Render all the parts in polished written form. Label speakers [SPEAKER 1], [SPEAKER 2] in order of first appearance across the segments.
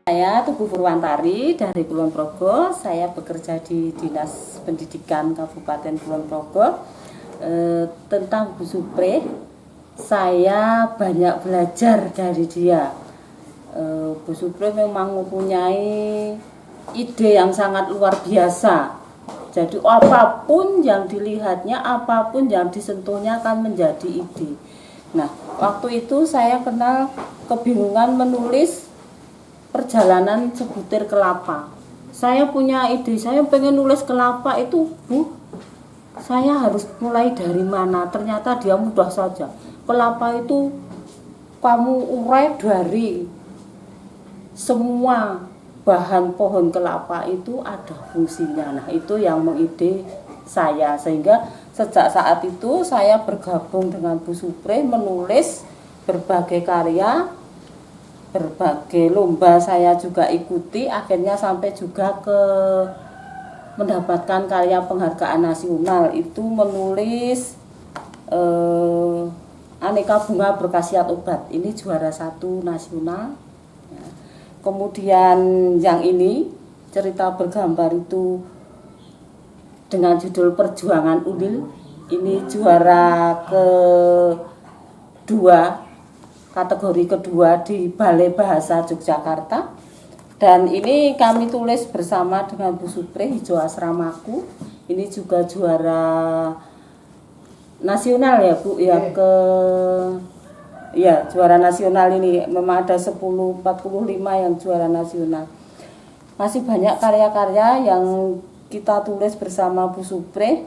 [SPEAKER 1] Saya Tugu Purwantari dari Kulon Progo. Saya bekerja di Dinas Pendidikan Kabupaten Kulon Progo. Tentang Bu Supri, saya banyak belajar dari dia. Bu Supri memang mempunyai ide yang sangat luar biasa. Jadi apapun yang dilihatnya, apapun yang disentuhnya akan menjadi ide. Nah, waktu itu saya kenal kebingungan menulis perjalanan sebutir kelapa. Saya punya ide, saya pengen nulis kelapa itu, Bu. Saya harus mulai dari mana? Ternyata dia mudah saja. Kelapa itu kamu urai dari semua bahan pohon kelapa itu ada fungsinya. Nah, itu yang mengide saya, sehingga sejak saat itu saya bergabung dengan Bu Supri menulis berbagai karya. Berbagai lomba saya juga ikuti, akhirnya sampai juga ke mendapatkan karya penghargaan nasional, itu menulis aneka bunga berkhasiat obat, ini juara 1 nasional. Kemudian yang ini cerita bergambar itu dengan judul Perjuangan Unil, ini juara kedua, kategori kedua di Balai Bahasa Yogyakarta. Dan ini kami tulis bersama dengan Bu Supri, Hijau Asramaku. Ini juga juara nasional ya Bu, juara nasional ini. Memang ada 10-45 yang juara nasional. Masih banyak karya-karya yang kita tulis bersama Bu Supri.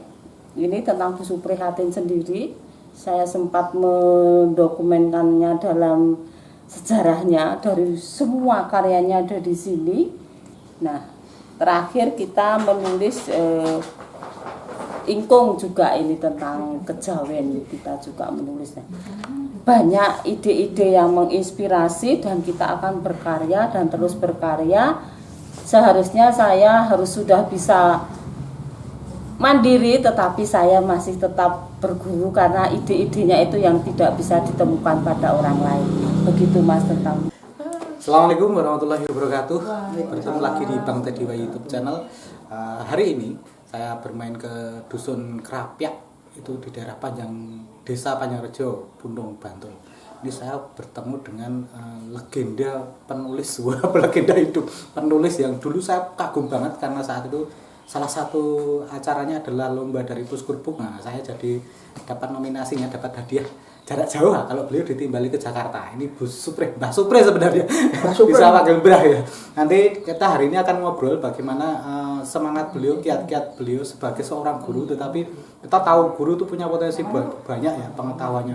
[SPEAKER 1] Ini tentang Bu Supri Hatin sendiri. Saya sempat mendokumenkannya dalam sejarahnya, dari semua karyanya ada di sini. Nah, terakhir kita menulis ingkung juga, ini tentang kejawen, kita juga menulisnya. Banyak ide-ide yang menginspirasi dan kita akan berkarya dan terus berkarya. Seharusnya saya harus sudah bisa mandiri, tetapi saya masih tetap berguru karena ide-idenya itu yang tidak bisa ditemukan pada orang lain. Begitu Mas tentang.
[SPEAKER 2] Assalamualaikum warahmatullahi wabarakatuh. Bertemu lagi di Bang Tediwa YouTube channel. Hari ini saya bermain ke Dusun Krapyak, itu di daerah Desa Panjangrejo, Pundung, Bantul. Ini saya bertemu dengan legenda penulis, legenda hidup penulis yang dulu saya kagum banget karena saat itu salah satu acaranya adalah lomba dari Puskurbuk. Nah, saya jadi dapat nominasinya, dapat hadiah jarak jauh kalau beliau ditimbali ke Jakarta. Ini Bu Supri, Mbah Supri sebenarnya. Bisa panggil Mbah ya. Nanti kita hari ini akan ngobrol bagaimana semangat beliau, kiat-kiat beliau sebagai seorang guru. Tetapi kita tahu guru itu punya potensi banyak ya, pengetahuannya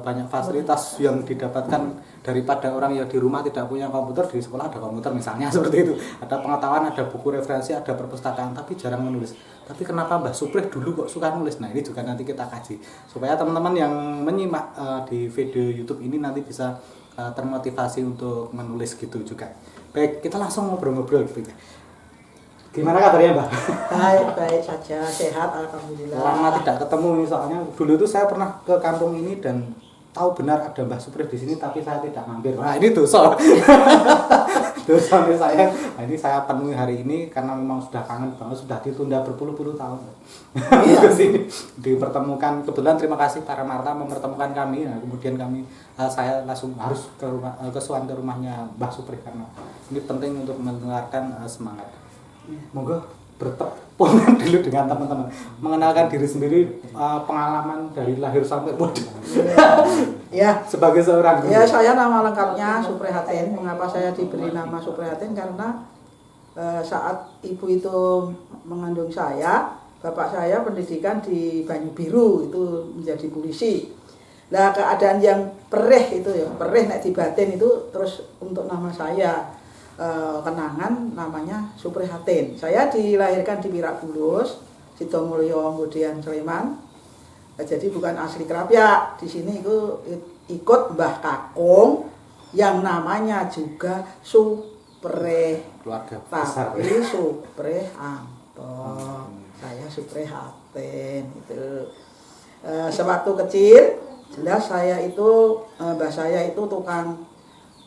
[SPEAKER 2] banyak fasilitas yang didapatkan daripada orang yang di rumah tidak punya komputer, di sekolah ada komputer misalnya, seperti itu. Ada pengetahuan, ada buku referensi, ada perpustakaan, tapi jarang menulis. Tapi kenapa Mbah Supri dulu kok suka nulis? Nah, ini juga nanti kita kaji supaya teman-teman yang menyimak di video YouTube ini nanti bisa termotivasi untuk menulis gitu juga. Baik, kita langsung ngobrol-ngobrol gitu. Gimana kabarnya Mbak?
[SPEAKER 3] Baik saja, sehat alhamdulillah.
[SPEAKER 2] Lama tidak ketemu ini, soalnya dulu itu saya pernah ke kampung ini dan tahu benar ada Mbah Supri di sini, tapi saya tidak mampir. Nah, ini dosa. Dosa saya. Nah, ini saya penuhi hari ini karena memang sudah kangen banget, sudah ditunda berpuluh-puluh tahun. Ke sini dipertemukan, kebetulan terima kasih para Marta mempertemukan kami. Nah, kemudian saya langsung harus ke rumahnya Mbah Supri karena ini penting untuk menularkan semangat. Monggo bertepungan dulu dengan teman-teman, mengenalkan diri sendiri, pengalaman dari lahir sampai muda.
[SPEAKER 3] Ya,
[SPEAKER 2] sebagai seorang guru.
[SPEAKER 3] Ya, saya nama lengkapnya Supri Hatin. Mengapa saya diberi nama Supri Hatin? Karena saat ibu itu mengandung saya, bapak saya pendidikan di Banyu Biru, itu menjadi polisi. Nah, keadaan yang perih itu ya, perih nek di batin itu, terus untuk nama saya kenangan namanya Supri Hatin. Saya dilahirkan di Pirak Bulus, Sidomulyo, kemudian Sleman. Jadi bukan asli Krapyak. Di sini itu ikut Mbah Kakung yang namanya juga Supri.
[SPEAKER 2] Keluarga besar.
[SPEAKER 3] Tapi Supri Anton. Saya Supri Hatin itu. Sewaktu kecil jelas saya itu mbah saya itu tukang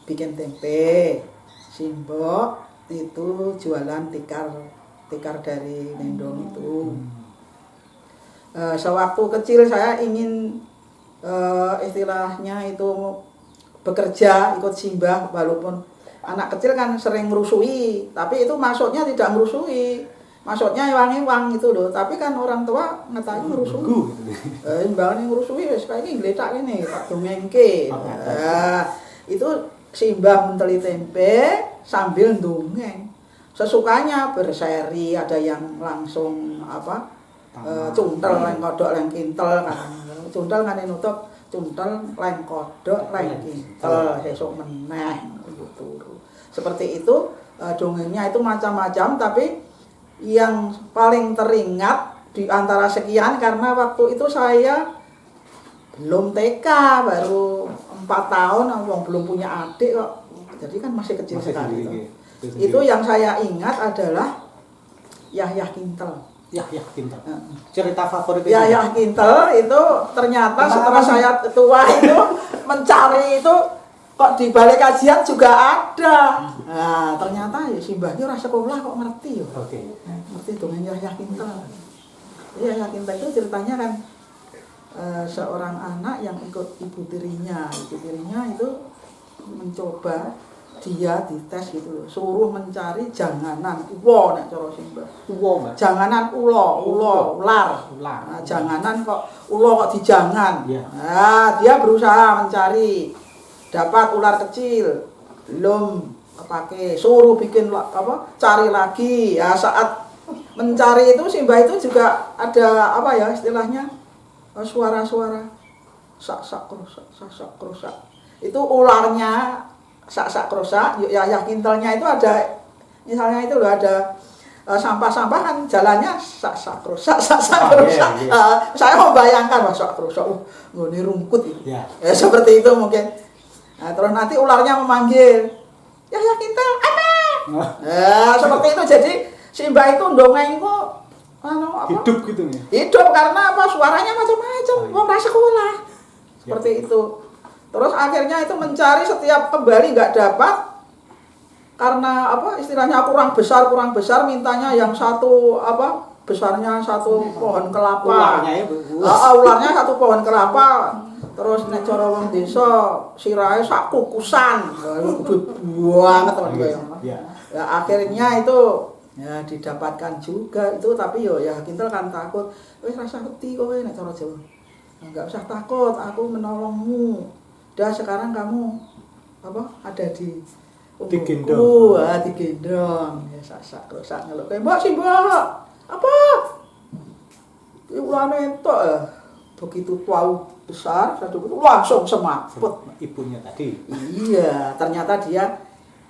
[SPEAKER 3] bikin tempe. Simbok itu jualan tikar dari Nendong itu. Sewaktu kecil saya ingin istilahnya itu bekerja ikut simbah, walaupun anak kecil kan sering merusui, tapi itu maksudnya tidak merusui, maksudnya ewang-ewang itu loh. Tapi kan orang tua ngetanya merusui, mbak ini merusui, kayak ini geletak ini, tak dongengke. Itu simbah menteli tempe sambil dongeng, sesukanya berseri, ada yang langsung cuntel leng kodok leng kintel kan, cuntel kan nutup cuntel leng kodok leng kintel sesuk meneh gitu. Seperti itu dongengnya itu macam-macam, tapi yang paling teringat di antara sekian karena waktu itu saya belum TK, baru 4 tahun, belum punya adik kok, jadi kan masih kecil sekali itu. Itu yang saya ingat adalah Yahya Kintel.
[SPEAKER 2] Yahya Kintel. Cerita favorit
[SPEAKER 3] Yahya Kintel itu ternyata setelah saya tua itu mencari itu kok di balai kajian juga ada. Nah, ternyata ya simbahnya ora sekolah kok ngerti ya.
[SPEAKER 2] Oke.
[SPEAKER 3] Ngerti dongeng Yahya Kintel. Yahya Kintel itu ceritanya kan seorang anak yang ikut ibu tirinya. Ibu tirinya itu mencoba dia dites gitu loh, suruh mencari janganan uwo nek cara simbah.
[SPEAKER 2] Uwo, Mbak.
[SPEAKER 3] Janganan ular. Nah, janganan kok ulo kok dijangan.
[SPEAKER 2] Yeah.
[SPEAKER 3] Nah, dia berusaha mencari, dapat ular kecil, belum kepake, suruh bikin cari lagi. Ya saat mencari itu simbah itu juga ada istilahnya suara-suara sak kerusak. Itu ularnya sak kerusak, Yahya Kintelnya itu ada, misalnya itu loh ada sampah-sampah kan jalannya sak kerusak. Yeah. Saya membayangkan sak kerusak, ini rumput itu. Yeah. Seperti itu mungkin. Nah, terus nanti ularnya memanggil, Yahya Kintel, apa? Seperti itu. Jadi simbah itu dongeng kok
[SPEAKER 2] hidup gitu nih.
[SPEAKER 3] Hidup karena apa? Suaranya macam-macam, wong ra sekolah. Seperti itu. Terus akhirnya itu mencari, setiap kembali nggak dapat karena istilahnya kurang besar, mintanya yang besarnya satu pohon kelapa. Ularnya satu pohon kelapa. Terus nek cara wong desa sirahe sak kukusan. Gede banget teman-teman. Ya akhirnya itu ya didapatkan juga itu, tapi ya Kintel kan takut. Wis rasa wedi kowe nek cara Jawa. Enggak usah takut, aku menolongmu. Udah sekarang kamu ada di
[SPEAKER 2] digendong.
[SPEAKER 3] Digendong. Ya sak rusak ngeluk. Mbak sih, Mbak. Apa? Ulane entuk begitu tahu besar, langsung semaput
[SPEAKER 2] ibunya tadi.
[SPEAKER 3] Iya, ternyata dia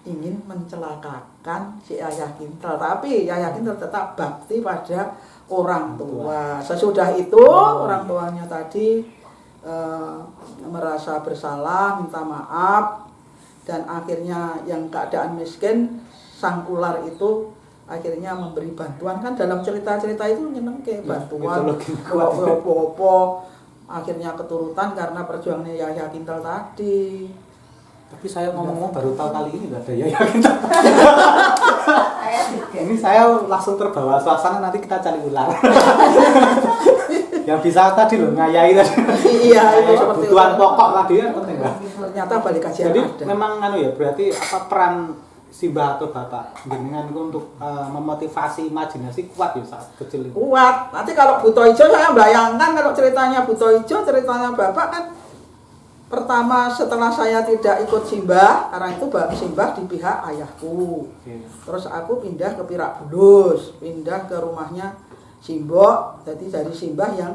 [SPEAKER 3] ingin mencelakakan si Yahya Kintel, tapi Yahya Kintel tetap bakti pada orang tua. Sesudah itu orang tuanya tadi merasa bersalah, minta maaf, dan akhirnya yang keadaan miskin, sang ular itu akhirnya memberi bantuan. Kan dalam cerita-cerita itu nyeneng ke bantuan, apa-apa, akhirnya keturutan karena perjuangannya Yahya Kintel tadi.
[SPEAKER 2] Tapi saya ngomong baru tahu kali ini nggak ada Yahya Kintel. Ini saya langsung terbawa suasana, nanti kita cari ular. Yang bisa tadi loh ngayai tadi.
[SPEAKER 3] Iya, itu seperti
[SPEAKER 2] kebutuhan pokok tadi kan penting lah.
[SPEAKER 3] Ternyata balik kajian.
[SPEAKER 2] Jadi
[SPEAKER 3] ada.
[SPEAKER 2] memang berarti peran simbah atau bapak dengan untuk memotivasi imajinasi kuat ya saat kecil itu.
[SPEAKER 3] Kuat. Nanti kalau Buto Ijo saya bayangkan kalau ceritanya Buto Ijo, ceritanya bapak kan pertama setelah saya tidak ikut simbah, karena itu simbah di pihak ayahku. Terus aku pindah ke Pirak Bulus, pindah ke rumahnya Simbok, jadi dari simbah yang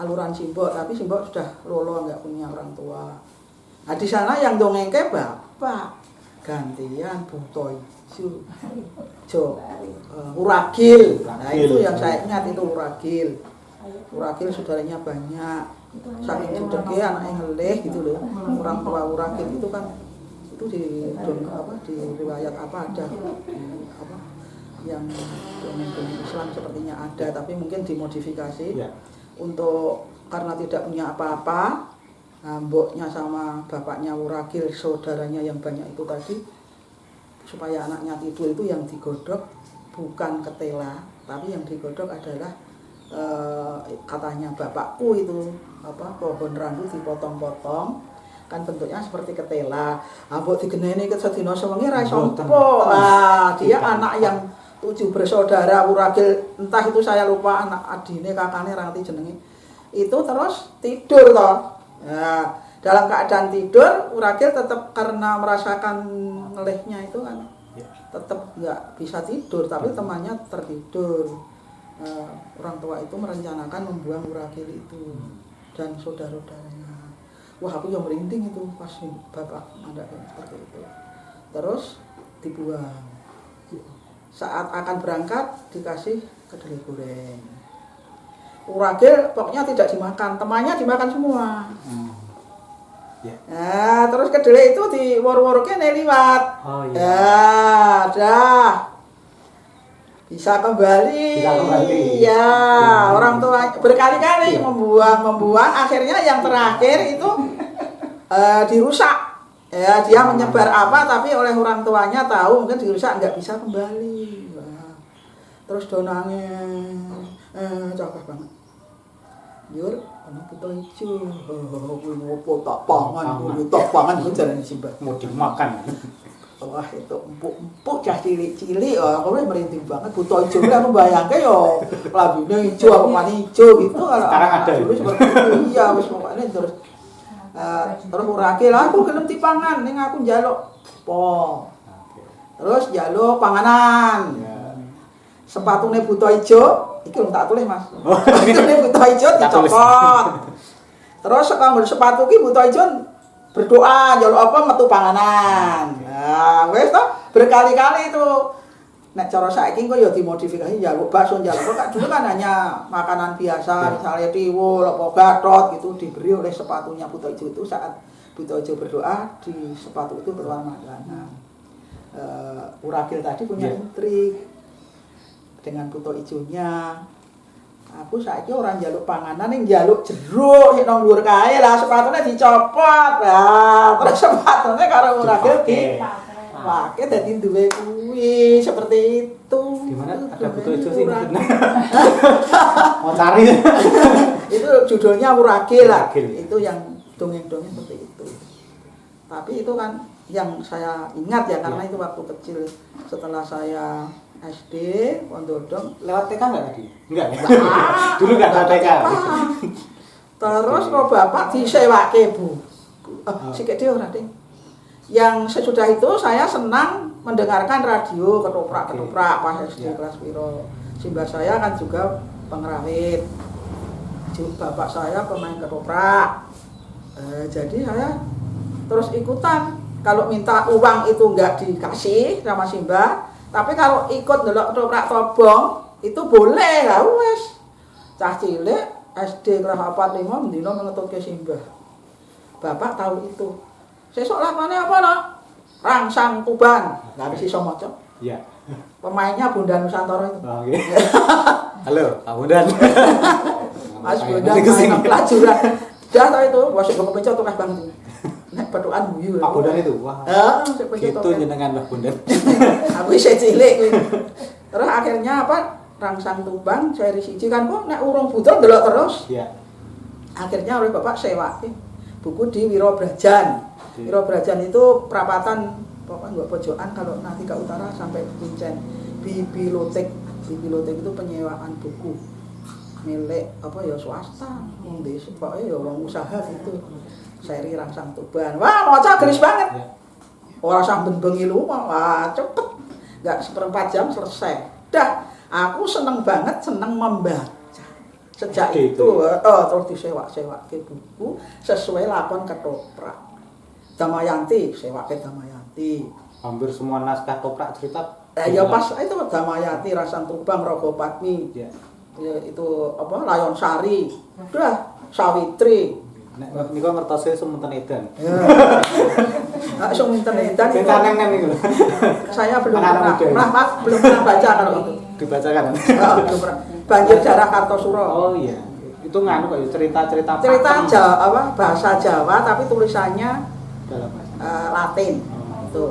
[SPEAKER 3] aluran Simbok, tapi Simbok sudah lolo, nggak punya orang tua. Nah di sana yang dongengke bapak, gantian Buto Ijo, Uragil. Nah itu yang saya ingat, itu Uragil. Uragil saudaranya banyak, saking gede anaknya ngelih gitu loh. Orang tua Uragil itu kan itu di riwayat ada yang dongeng Islam sepertinya ada, tapi mungkin dimodifikasi untuk karena tidak punya apa-apa. Mboknya sama bapaknya Uragil, saudaranya yang banyak itu tadi, supaya anaknya tidur itu yang digodok bukan ketela, tapi yang digodok adalah katanya bapakku itu pohon rambut dipotong-potong kan bentuknya seperti ketela. Mbok digeneni ke sedina sewengi ra iso empuk. Dia anak yang 7 bersaudara Wuragil, entah itu saya lupa anak adine kakane ra ngerti jenenge. Itu terus tidur toh. Nah, dalam keadaan tidur Wuragil tetap karena merasakan ngelihnya itu kan tetap nggak bisa tidur, tapi temannya tertidur. Orang tua itu merencanakan membuang Wuragil itu dan saudara-saudaranya. Wah, aku yang merinding itu pas bapak ada seperti itu. Terus dibuang. Saat akan berangkat dikasih kedelai goreng. Wuragil pokoknya tidak dimakan, temannya dimakan semua. Nah, terus kedelai itu diwor-wor kene liwat.
[SPEAKER 2] Oh iya.
[SPEAKER 3] Ya, dah. Bisa kembali. Ya, orang tua berkali-kali membuang, akhirnya yang terakhir itu dirusak. Ya, dia menyebar apa tapi oleh orang tuanya tahu mungkin dirusak nggak bisa kembali. Wah. Terus donangnya cakep banget. Yur, ana buta ijo. Kuwi ngopo tak pangan ku jarane Simbah.
[SPEAKER 2] Mau dimakan.
[SPEAKER 3] Wah, itu empuk cah cilik-cilik, aku merinding banget. Buta ijo kuwi aku bayangke yo lambine ijo apa mani ijo gitu.
[SPEAKER 2] Sekarang ada
[SPEAKER 3] dulu seperti itu. Iya, wis pokoknya terus Wuragil aku gelem dipangan ning aku njaluk po. Terus njaluk panganan. Sepatune buta ijo, iki lho tak tulis Mas. Sepatune buta ijo dicopot. Terus sepatu ki buta ijo berdoa njaluk apa metu panganan. Nah, wis to berkali-kali itu. Nek cara saiki kok ya dimodifikasi njaluk bakso njaluk kok dulu kan hanya makanan biasa misalnya tiwul apa gatot gitu diberi oleh sepatunya buta ijo itu saat buta ijo berdoa di sepatu itu berwarna makanan. Wuragil tadi punya intrik dengan buta ijonya. Aku saiki orang njaluk panganan ning njaluk jeruk nang dhuwur kae lah sepatune dicopot. Lah terus sepatune karo Wuragil pakai dadi duwe kuwi seperti itu.
[SPEAKER 2] Di mana ada buta ijo sih? Mau cari.
[SPEAKER 3] Itu judulnya Wuragil lah. Itu yang dongeng-dongeng seperti itu. Tapi itu kan yang saya ingat ya karena itu waktu kecil setelah saya SD Pondodong.
[SPEAKER 2] Lewat TK enggak tadi? Enggak ya? Dulu enggak ada TK.
[SPEAKER 3] Terus kalau bapak disewake Bu. Sikit dhewe ora, Ding. Yang sesudah itu saya senang mendengarkan radio ketoprak-ketoprak pas SD kelas piro. Simbah saya kan juga pengrawit. Bapak saya pemain ketoprak. Jadi saya terus ikutan. Kalau minta uang itu enggak dikasih sama Simbah, tapi kalau ikut ndelok ketoprak tobong itu boleh lah wis. Cah cilik SD kelas 4 5 mendino mengetutke Simbah. Bapak tahu itu. Sesuk lakone apa no? Rangsang Tuban. Lah wis iso maca.
[SPEAKER 2] Iya.
[SPEAKER 3] Pemainnya Bondan Nusantara itu.
[SPEAKER 2] Oh, okay. Halo, Pak Bondan.
[SPEAKER 3] Mas Bondan main pelajaran. Dah tahu itu, wah sik kepencet tukah banget. Nek petukan guyu.
[SPEAKER 2] Pak Bondan itu. Wah.
[SPEAKER 3] Sik pencet.
[SPEAKER 2] Gitu jenengan Pak Bondan.
[SPEAKER 3] Aku isih cilik kuwi. Terus akhirnya apa? Rangsang Tuban seri 1 kan kok nek urung butuh ndelok terus.
[SPEAKER 2] Iya.
[SPEAKER 3] Akhirnya oleh Bapak sewake buku di Wirobrajan. Wirobrajan itu perapatan pokoknya nggak pojokan kalau nanti ke utara sampai Kuncen. Bibliotek itu penyewaan buku milik apa ya swasta, wong desa pokoknya ya wong usaha gitu. Seri Rangsang Tuban. Wah, maca gelis banget. Ora samben bengi lu, wah cepet. Enggak 1/4 jam selesai. Dah, aku seneng banget membaca. Sejak itu terus disewa-sewake buku sesuai lakon ketoprak. Damayanti, sewake Damayanti.
[SPEAKER 2] Hampir semua naskah ketoprak cerita.
[SPEAKER 3] Ya pas itu Damayanti, Rangsang Tuban, Ragopatmi. Ya, itu apa Layon Sari. Udah Sawitri.
[SPEAKER 2] Nek niku ngertose semunten edan.
[SPEAKER 3] Ya. Semunten edan itu.
[SPEAKER 2] Neng niku.
[SPEAKER 3] Saya belum pernah baca kalau itu.
[SPEAKER 2] Dibacakan.
[SPEAKER 3] Belum pernah. Banjir Darah Kartosuro.
[SPEAKER 2] Oh iya. Itu nganu kok cerita-cerita
[SPEAKER 3] bahasa Jawa tapi tulisannya
[SPEAKER 2] dalam bahasa
[SPEAKER 3] Latin. Itu.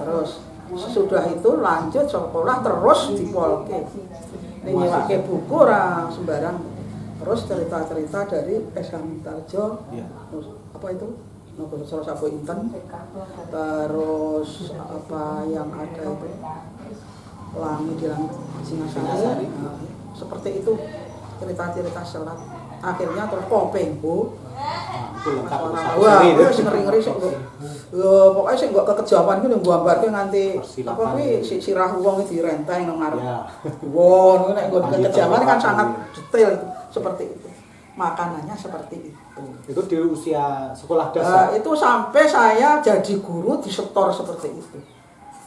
[SPEAKER 3] Terus Sesudah itu lanjut sekolah terus di Polke. Ning nyewake buku ora sembarang. Terus cerita-cerita dari S.K. Mintarjo.
[SPEAKER 2] Iya.
[SPEAKER 3] Terus apa itu? Novel Salah Sapu Inten. Terus apa yang ada itu? Langit di Langit Singasari. Nah, seperti itu cerita-cerita selat. Akhirnya terus Kopengbo.
[SPEAKER 2] Itu lengkap.
[SPEAKER 3] Wah, wis ngeri-ngeri sik kok. Yo pokoke sik kok kekejawan ku nggambarke nganti apa kuwi sirah wong direnteng nang ngarep.
[SPEAKER 2] Ya.
[SPEAKER 3] Wah, nek nggon kekejawan kan sangat detail seperti itu. Makanannya seperti itu.
[SPEAKER 2] Itu di usia sekolah dasar.
[SPEAKER 3] Itu sampai saya jadi guru disetor seperti itu.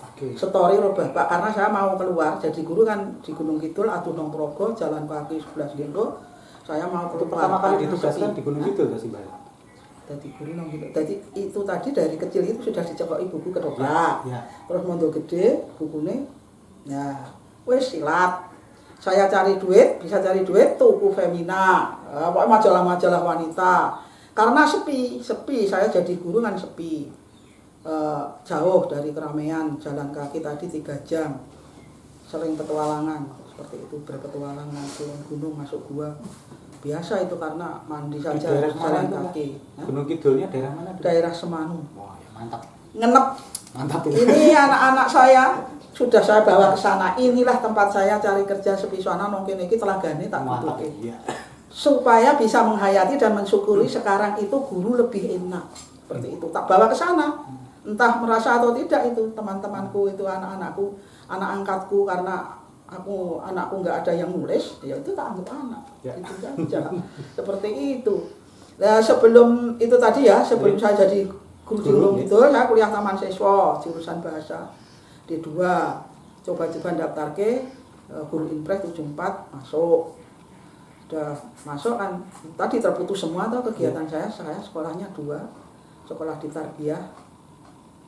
[SPEAKER 2] Oke.
[SPEAKER 3] Setori ro Bapak karena saya mau keluar jadi guru kan di Gunung Kidul Atunong Progo jalan kaki 11 kilo. Saya mau
[SPEAKER 2] Itu
[SPEAKER 3] keluar.
[SPEAKER 2] pertama kali ditugaskan di Gunung Kidul ya sih, Mbak?
[SPEAKER 3] Jadi guru nang gitu. Jadi itu tadi dari kecil itu sudah dicekoki buku kedokteran.
[SPEAKER 2] Ya.
[SPEAKER 3] Terus mondok gede bukune. Ya, wis silat. Saya cari duit, bisa cari duit tuku Femina. Pokoknya majalah-majalah wanita. Karena sepi. Saya jadi guru kan sepi. Jauh dari keramaian, jalan kaki tadi 3 jam. Sering petualangan seperti itu, berpetualangan turun gunung masuk gua. Biasa itu karena mandi saja jalan kaki.
[SPEAKER 2] Gunung Kidulnya daerah mana?
[SPEAKER 3] Daerah Semanu.
[SPEAKER 2] Wah, ya mantap.
[SPEAKER 3] Ngenep.
[SPEAKER 2] Mantap itu.
[SPEAKER 3] Ini anak-anak saya sudah saya bawa ke sana. Inilah tempat saya cari kerja sepisana mungkin iki telagane tak
[SPEAKER 2] Mantap.
[SPEAKER 3] tutupi.
[SPEAKER 2] Iya.
[SPEAKER 3] Supaya bisa menghayati dan mensyukuri sekarang itu guru lebih enak. Seperti itu. Tak bawa ke sana. Entah merasa atau tidak itu teman-temanku itu anak-anakku, anak angkatku karena anakku nggak ada yang nulis, ya itu tak anggap anak.
[SPEAKER 2] Ya.
[SPEAKER 3] Itu saja. Seperti itu. Nah, sebelum itu tadi ya, sebelum saya jadi guru di Gunung Kidul, saya kuliah taman siswa jurusan bahasa D2. Coba-coba daftar ke guru Impres 74 masuk. Sudah masuk kan tadi terputus semua tuh kegiatan saya sekolahnya 2. Sekolah di Tarbiyah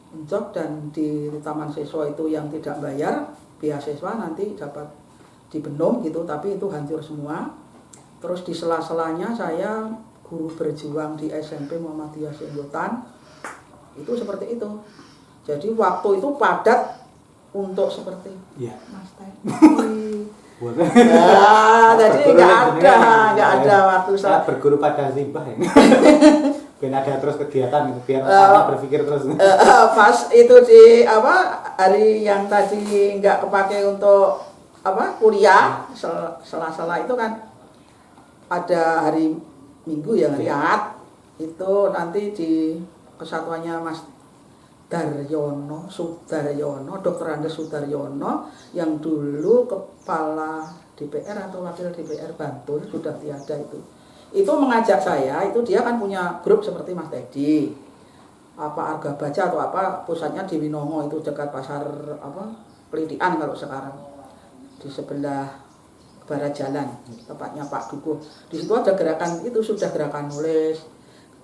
[SPEAKER 3] Encok dan di taman siswa itu yang tidak bayar beasiswa nanti dapat di Benom gitu, tapi itu hancur semua. Terus di sela-selanya saya guru berjuang di SMP Muhammadiyah Senggotan. Itu seperti itu. Jadi waktu itu padat untuk seperti Mas Teddy. Jadi nggak ada waktu
[SPEAKER 2] saya berguru pada Zibah ya. Biar ada terus kegiatan gitu, biar berpikir terus.
[SPEAKER 3] Pas itu di hari yang tadi nggak kepake untuk kuliah sela-sela itu kan ada hari Minggu ya lihat itu nanti di kesatuannya Mas Sudaryono, Dr. Andes Sudaryono yang dulu kepala DPR atau wakil DPR Bantul sudah tiada itu mengajak saya, itu dia kan punya grup seperti Mas Teddy, Arga Baca atau pusatnya di Winongo itu dekat pasar Pelitian kalau sekarang di sebelah barat jalan tepatnya Pak Dukuh. Di situ ada gerakan itu sudah gerakan nulis,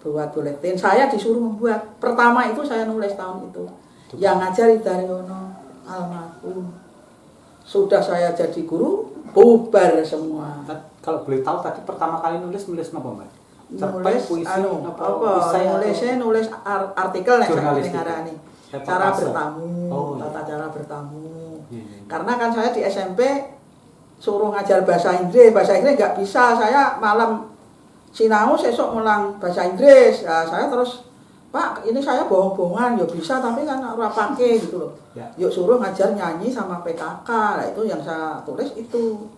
[SPEAKER 3] buat buletin. Saya disuruh membuat. Pertama itu saya nulis tahun itu. Yang ngajari Daryono almarhum. Sudah saya jadi guru, bubar semua.
[SPEAKER 2] Kalau boleh tahu tadi pertama kali nulis apa, Mbak?
[SPEAKER 3] Nulis
[SPEAKER 2] puisi
[SPEAKER 3] nulis artikel nek
[SPEAKER 2] jurnalistik.
[SPEAKER 3] ngarani. Cara bertamu, tata cara bertamu. Karena kan saya di SMP suruh ngajar bahasa Inggris nggak bisa. Saya malam sinau sesuk mulang bahasa Inggris. Ya, saya terus Pak, ini saya bohong-bohongan, ya bisa tapi kan ora pake gitu loh.
[SPEAKER 2] Ya.
[SPEAKER 3] Yuk suruh ngajar nyanyi sama PKK. Nah, itu yang saya tulis itu.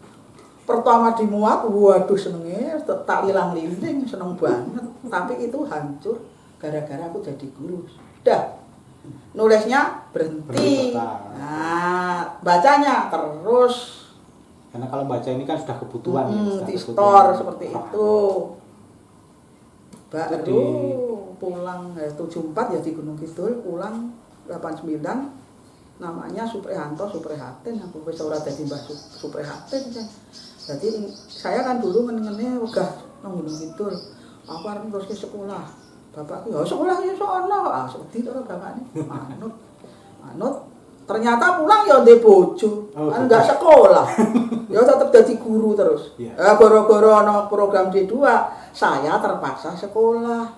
[SPEAKER 3] Pertama dimuat, waduh senengnya, tak lilang-liling, seneng banget. Tapi itu hancur gara-gara aku jadi guru. Udah, nulisnya berhenti. Nah, bacanya terus.
[SPEAKER 2] Karena kalau baca ini kan sudah kebutuhan.
[SPEAKER 3] Di store seperti itu. Baru pulang 74 ya di Gunung Kidul, pulang 89. Namanya Suprihanto Suprihatin, aku wis ora dadi Mbah Suprihatin. Jadi saya kan dulu ngene wegah nang Gunung Kidul. Aku arep terus ke sekolah. Bapakku ya sekolah ya sono. Sedih karo bapakne. Manut. Ternyata pulang ya ndek bojo. Kan enggak sekolah. Ya tetap jadi guru terus. Gara-gara ana program D2, saya terpaksa sekolah.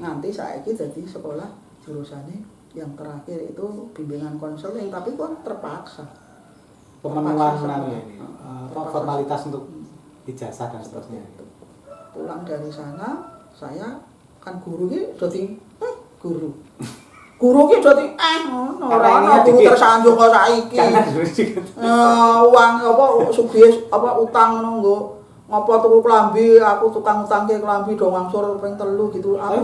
[SPEAKER 3] Nanti saiki dadi sekolah jurusane yang terakhir itu bimbingan konseling, tapi kok terpaksa.
[SPEAKER 2] Pemenuhan ini, formalitas untuk ijazah dan seterusnya.
[SPEAKER 3] Pulang dari sana, saya kan guru ki dadi guru. Guru ki dadi ora guru tersanjung kok saiki. Uang apa sugih apa utang ngono nggo ngopo tuku klambi, aku tukang utangke klambi do ngangsur ping 3 gitu. Aku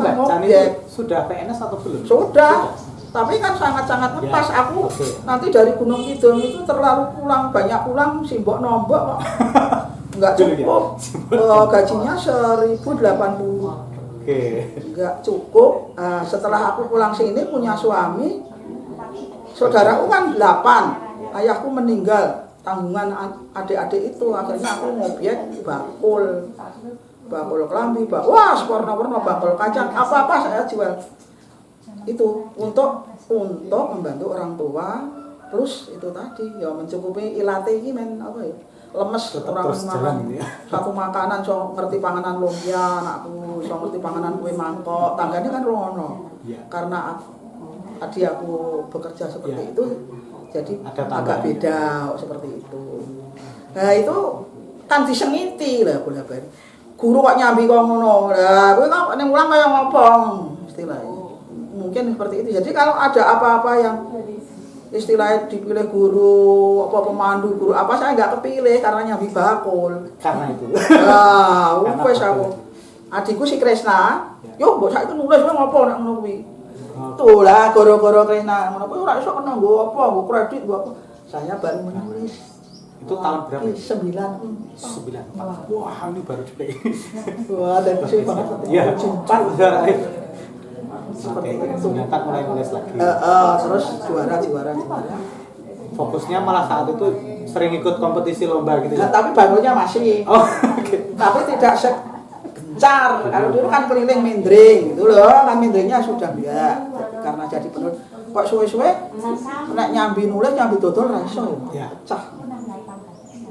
[SPEAKER 2] sudah PNS atau belum?
[SPEAKER 3] Sudah. Tapi kan sangat-sangat ngepas ya. Aku nanti dari Gunung Kidul itu terlalu pulang, banyak pulang simbok nombok kok. Enggak cukup. Gajinya 1.080. Enggak cukup. Setelah aku pulang sini punya suami, saudaraku kan 8. Ayahku meninggal, tanggungan adik-adik itu, akhirnya aku ngobyek bakul kelambi, wah warna-warna bakul kacang, apa-apa saya jual. Itu untuk membantu orang tua, plus itu tadi ya mencukupi ilate iki men apa ya, lemes orang makan ya. Satu makanan so ngerti panganan lumpia, anakku so ngerti panganan kue mangkok, tangganya kan rono ya. Karena tadi aku bekerja seperti ya. Itu jadi agak beda seperti itu. Nah itu kan disengiti lah boleh-boleh. Guru kok nyambi kok ngono. Lah kowe kok ning mulang kaya ngopo istilahnya. Mungkin seperti itu. Jadi kalau ada apa-apa yang istilahnya dipilih guru, apa pemandu guru, apa saya nggak kepilih karena nyambi bakul.
[SPEAKER 2] Karena itu.
[SPEAKER 3] Nah, wes aku. Adikku si Kresna, yo mbok saiki nulis ngopo nek ngono kuwi. Tuh lah goro-goro Kresna ngono kuwi ora iso kena nggo apa, nggo kredit nggo apa. Saya baru menulis.
[SPEAKER 2] Itu tahun berapa?
[SPEAKER 3] 94.
[SPEAKER 2] Wah, ini baru juga.
[SPEAKER 3] Wah, dan kecil banget.
[SPEAKER 2] Iya,
[SPEAKER 3] 94.
[SPEAKER 2] Seperti itu. Mulai nulis lagi.
[SPEAKER 3] Terus juara.
[SPEAKER 2] Fokusnya malah saat itu sering ikut kompetisi lomba gitu.
[SPEAKER 3] Nah, tapi barunya masih.
[SPEAKER 2] Oh, okay.
[SPEAKER 3] Tapi tidak segencar. Kalau dulu kan keliling mindring gitu loh. Kan mindringnya sudah ya. Karena jadi penulis. Kok suwe-suwe nek nyambi nulis, nyambi dodol ra iso ya. Pecah.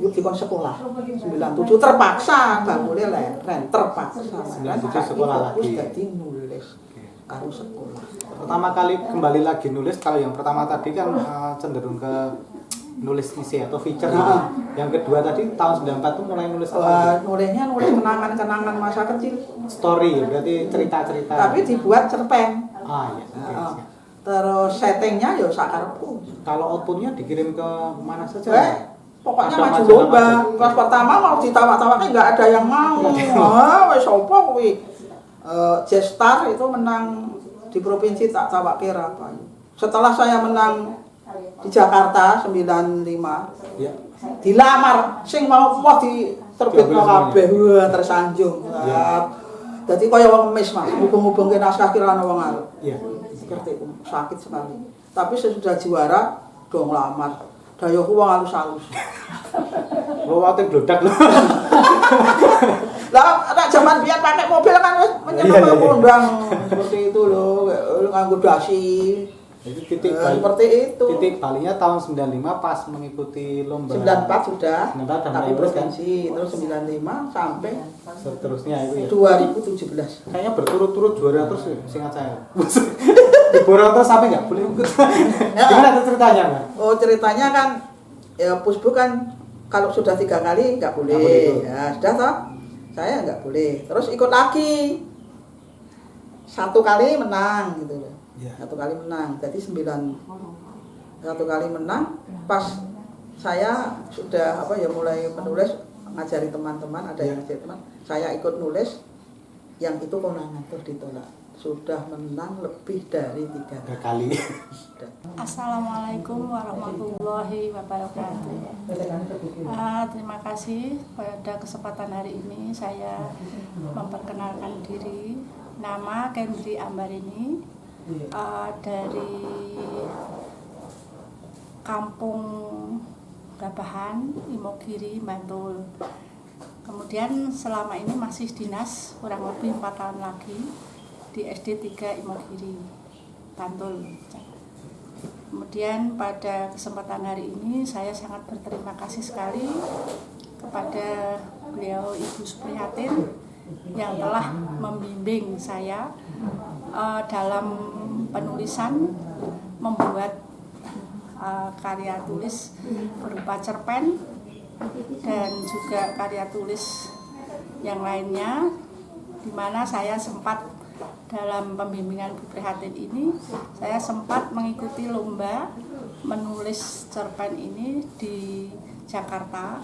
[SPEAKER 3] Yuk dikon sekolah 97 terpaksa bangkule leren terpaksa
[SPEAKER 2] 97 sekolah lagi
[SPEAKER 3] jadi nulis karo sekolah.
[SPEAKER 2] Pertama kali kembali lagi nulis, kalau yang pertama tadi kan cenderung ke nulis isi atau feature gitu. Yang kedua tadi tahun 94 tuh mulai nulis apa?
[SPEAKER 3] Nulisnya nulis kenangan-kenangan masa kecil.
[SPEAKER 2] Story berarti cerita-cerita.
[SPEAKER 3] Tapi dibuat cerpen.
[SPEAKER 2] Iya. Okay.
[SPEAKER 3] Terus settingnya ya sakarepku.
[SPEAKER 2] Kalau outputnya dikirim ke mana saja?
[SPEAKER 3] Pokoknya maju lomba. Kelas pertama mau ditawa-tawakan nggak ada yang mau. Wes opo kuwi. J-Star itu menang di provinsi tak tawake apa. Setelah saya menang di Jakarta 95. Ya. Dilamar sing mau diterbitno kabeh. Wah, tersanjung. Ya. Dadi kaya wong emis, Mas. Hubung-hubungke naskah kira ana wong arep. Iya. Seperti itu. Sakit sekali. Tapi sesudah juara dong lamar. Dayoku wong halus-halus.
[SPEAKER 2] Wate blodak lho.
[SPEAKER 3] Lah nek zaman biyen pakai mobil kan wis menyeneng kondang seperti itu lho, nganggo dasi.
[SPEAKER 2] Itu titik
[SPEAKER 3] seperti itu.
[SPEAKER 2] Titik balinya tahun 95 pas mengikuti lomba.
[SPEAKER 3] 94 sudah.
[SPEAKER 2] 94
[SPEAKER 3] tapi provinsi terus 95 sampai
[SPEAKER 2] seterusnya itu ya.
[SPEAKER 3] 2017.
[SPEAKER 2] Kayaknya berturut-turut juara terus ya, seingat saya. Diborong terus sampai nggak boleh ikut. Gimana itu ceritanya, Mbak?
[SPEAKER 3] Oh, ceritanya kan ya Pusbu kan kalau sudah 3 kali nggak boleh. Ya, sudah toh. Saya nggak boleh. Terus ikut lagi. 1 kali menang gitu loh. Ya. 1 kali menang. Jadi 1 kali menang pas saya sudah mulai menulis, ngajari teman-teman, ada yang ngajari teman. Saya ikut nulis yang itu konangan terus ditolak. Sudah menang lebih dari 3
[SPEAKER 2] kali.
[SPEAKER 4] Assalamualaikum warahmatullahi wabarakatuh. Terima kasih pada kesempatan hari ini saya memperkenalkan diri. Nama Kendri Ambarini, dari Kampung Gabahan, Imogiri, Bantul. Kemudian selama ini masih dinas kurang lebih 4 tahun lagi di SD 3 Imogiri, Bantul. Kemudian pada kesempatan hari ini saya sangat berterima kasih sekali kepada beliau Ibu Suprihatin yang telah membimbing saya dalam penulisan membuat karya tulis berupa cerpen dan juga karya tulis yang lainnya, di mana saya sempat dalam pembimbingan Bu Prihatin ini, saya sempat mengikuti lomba menulis cerpen ini di Jakarta.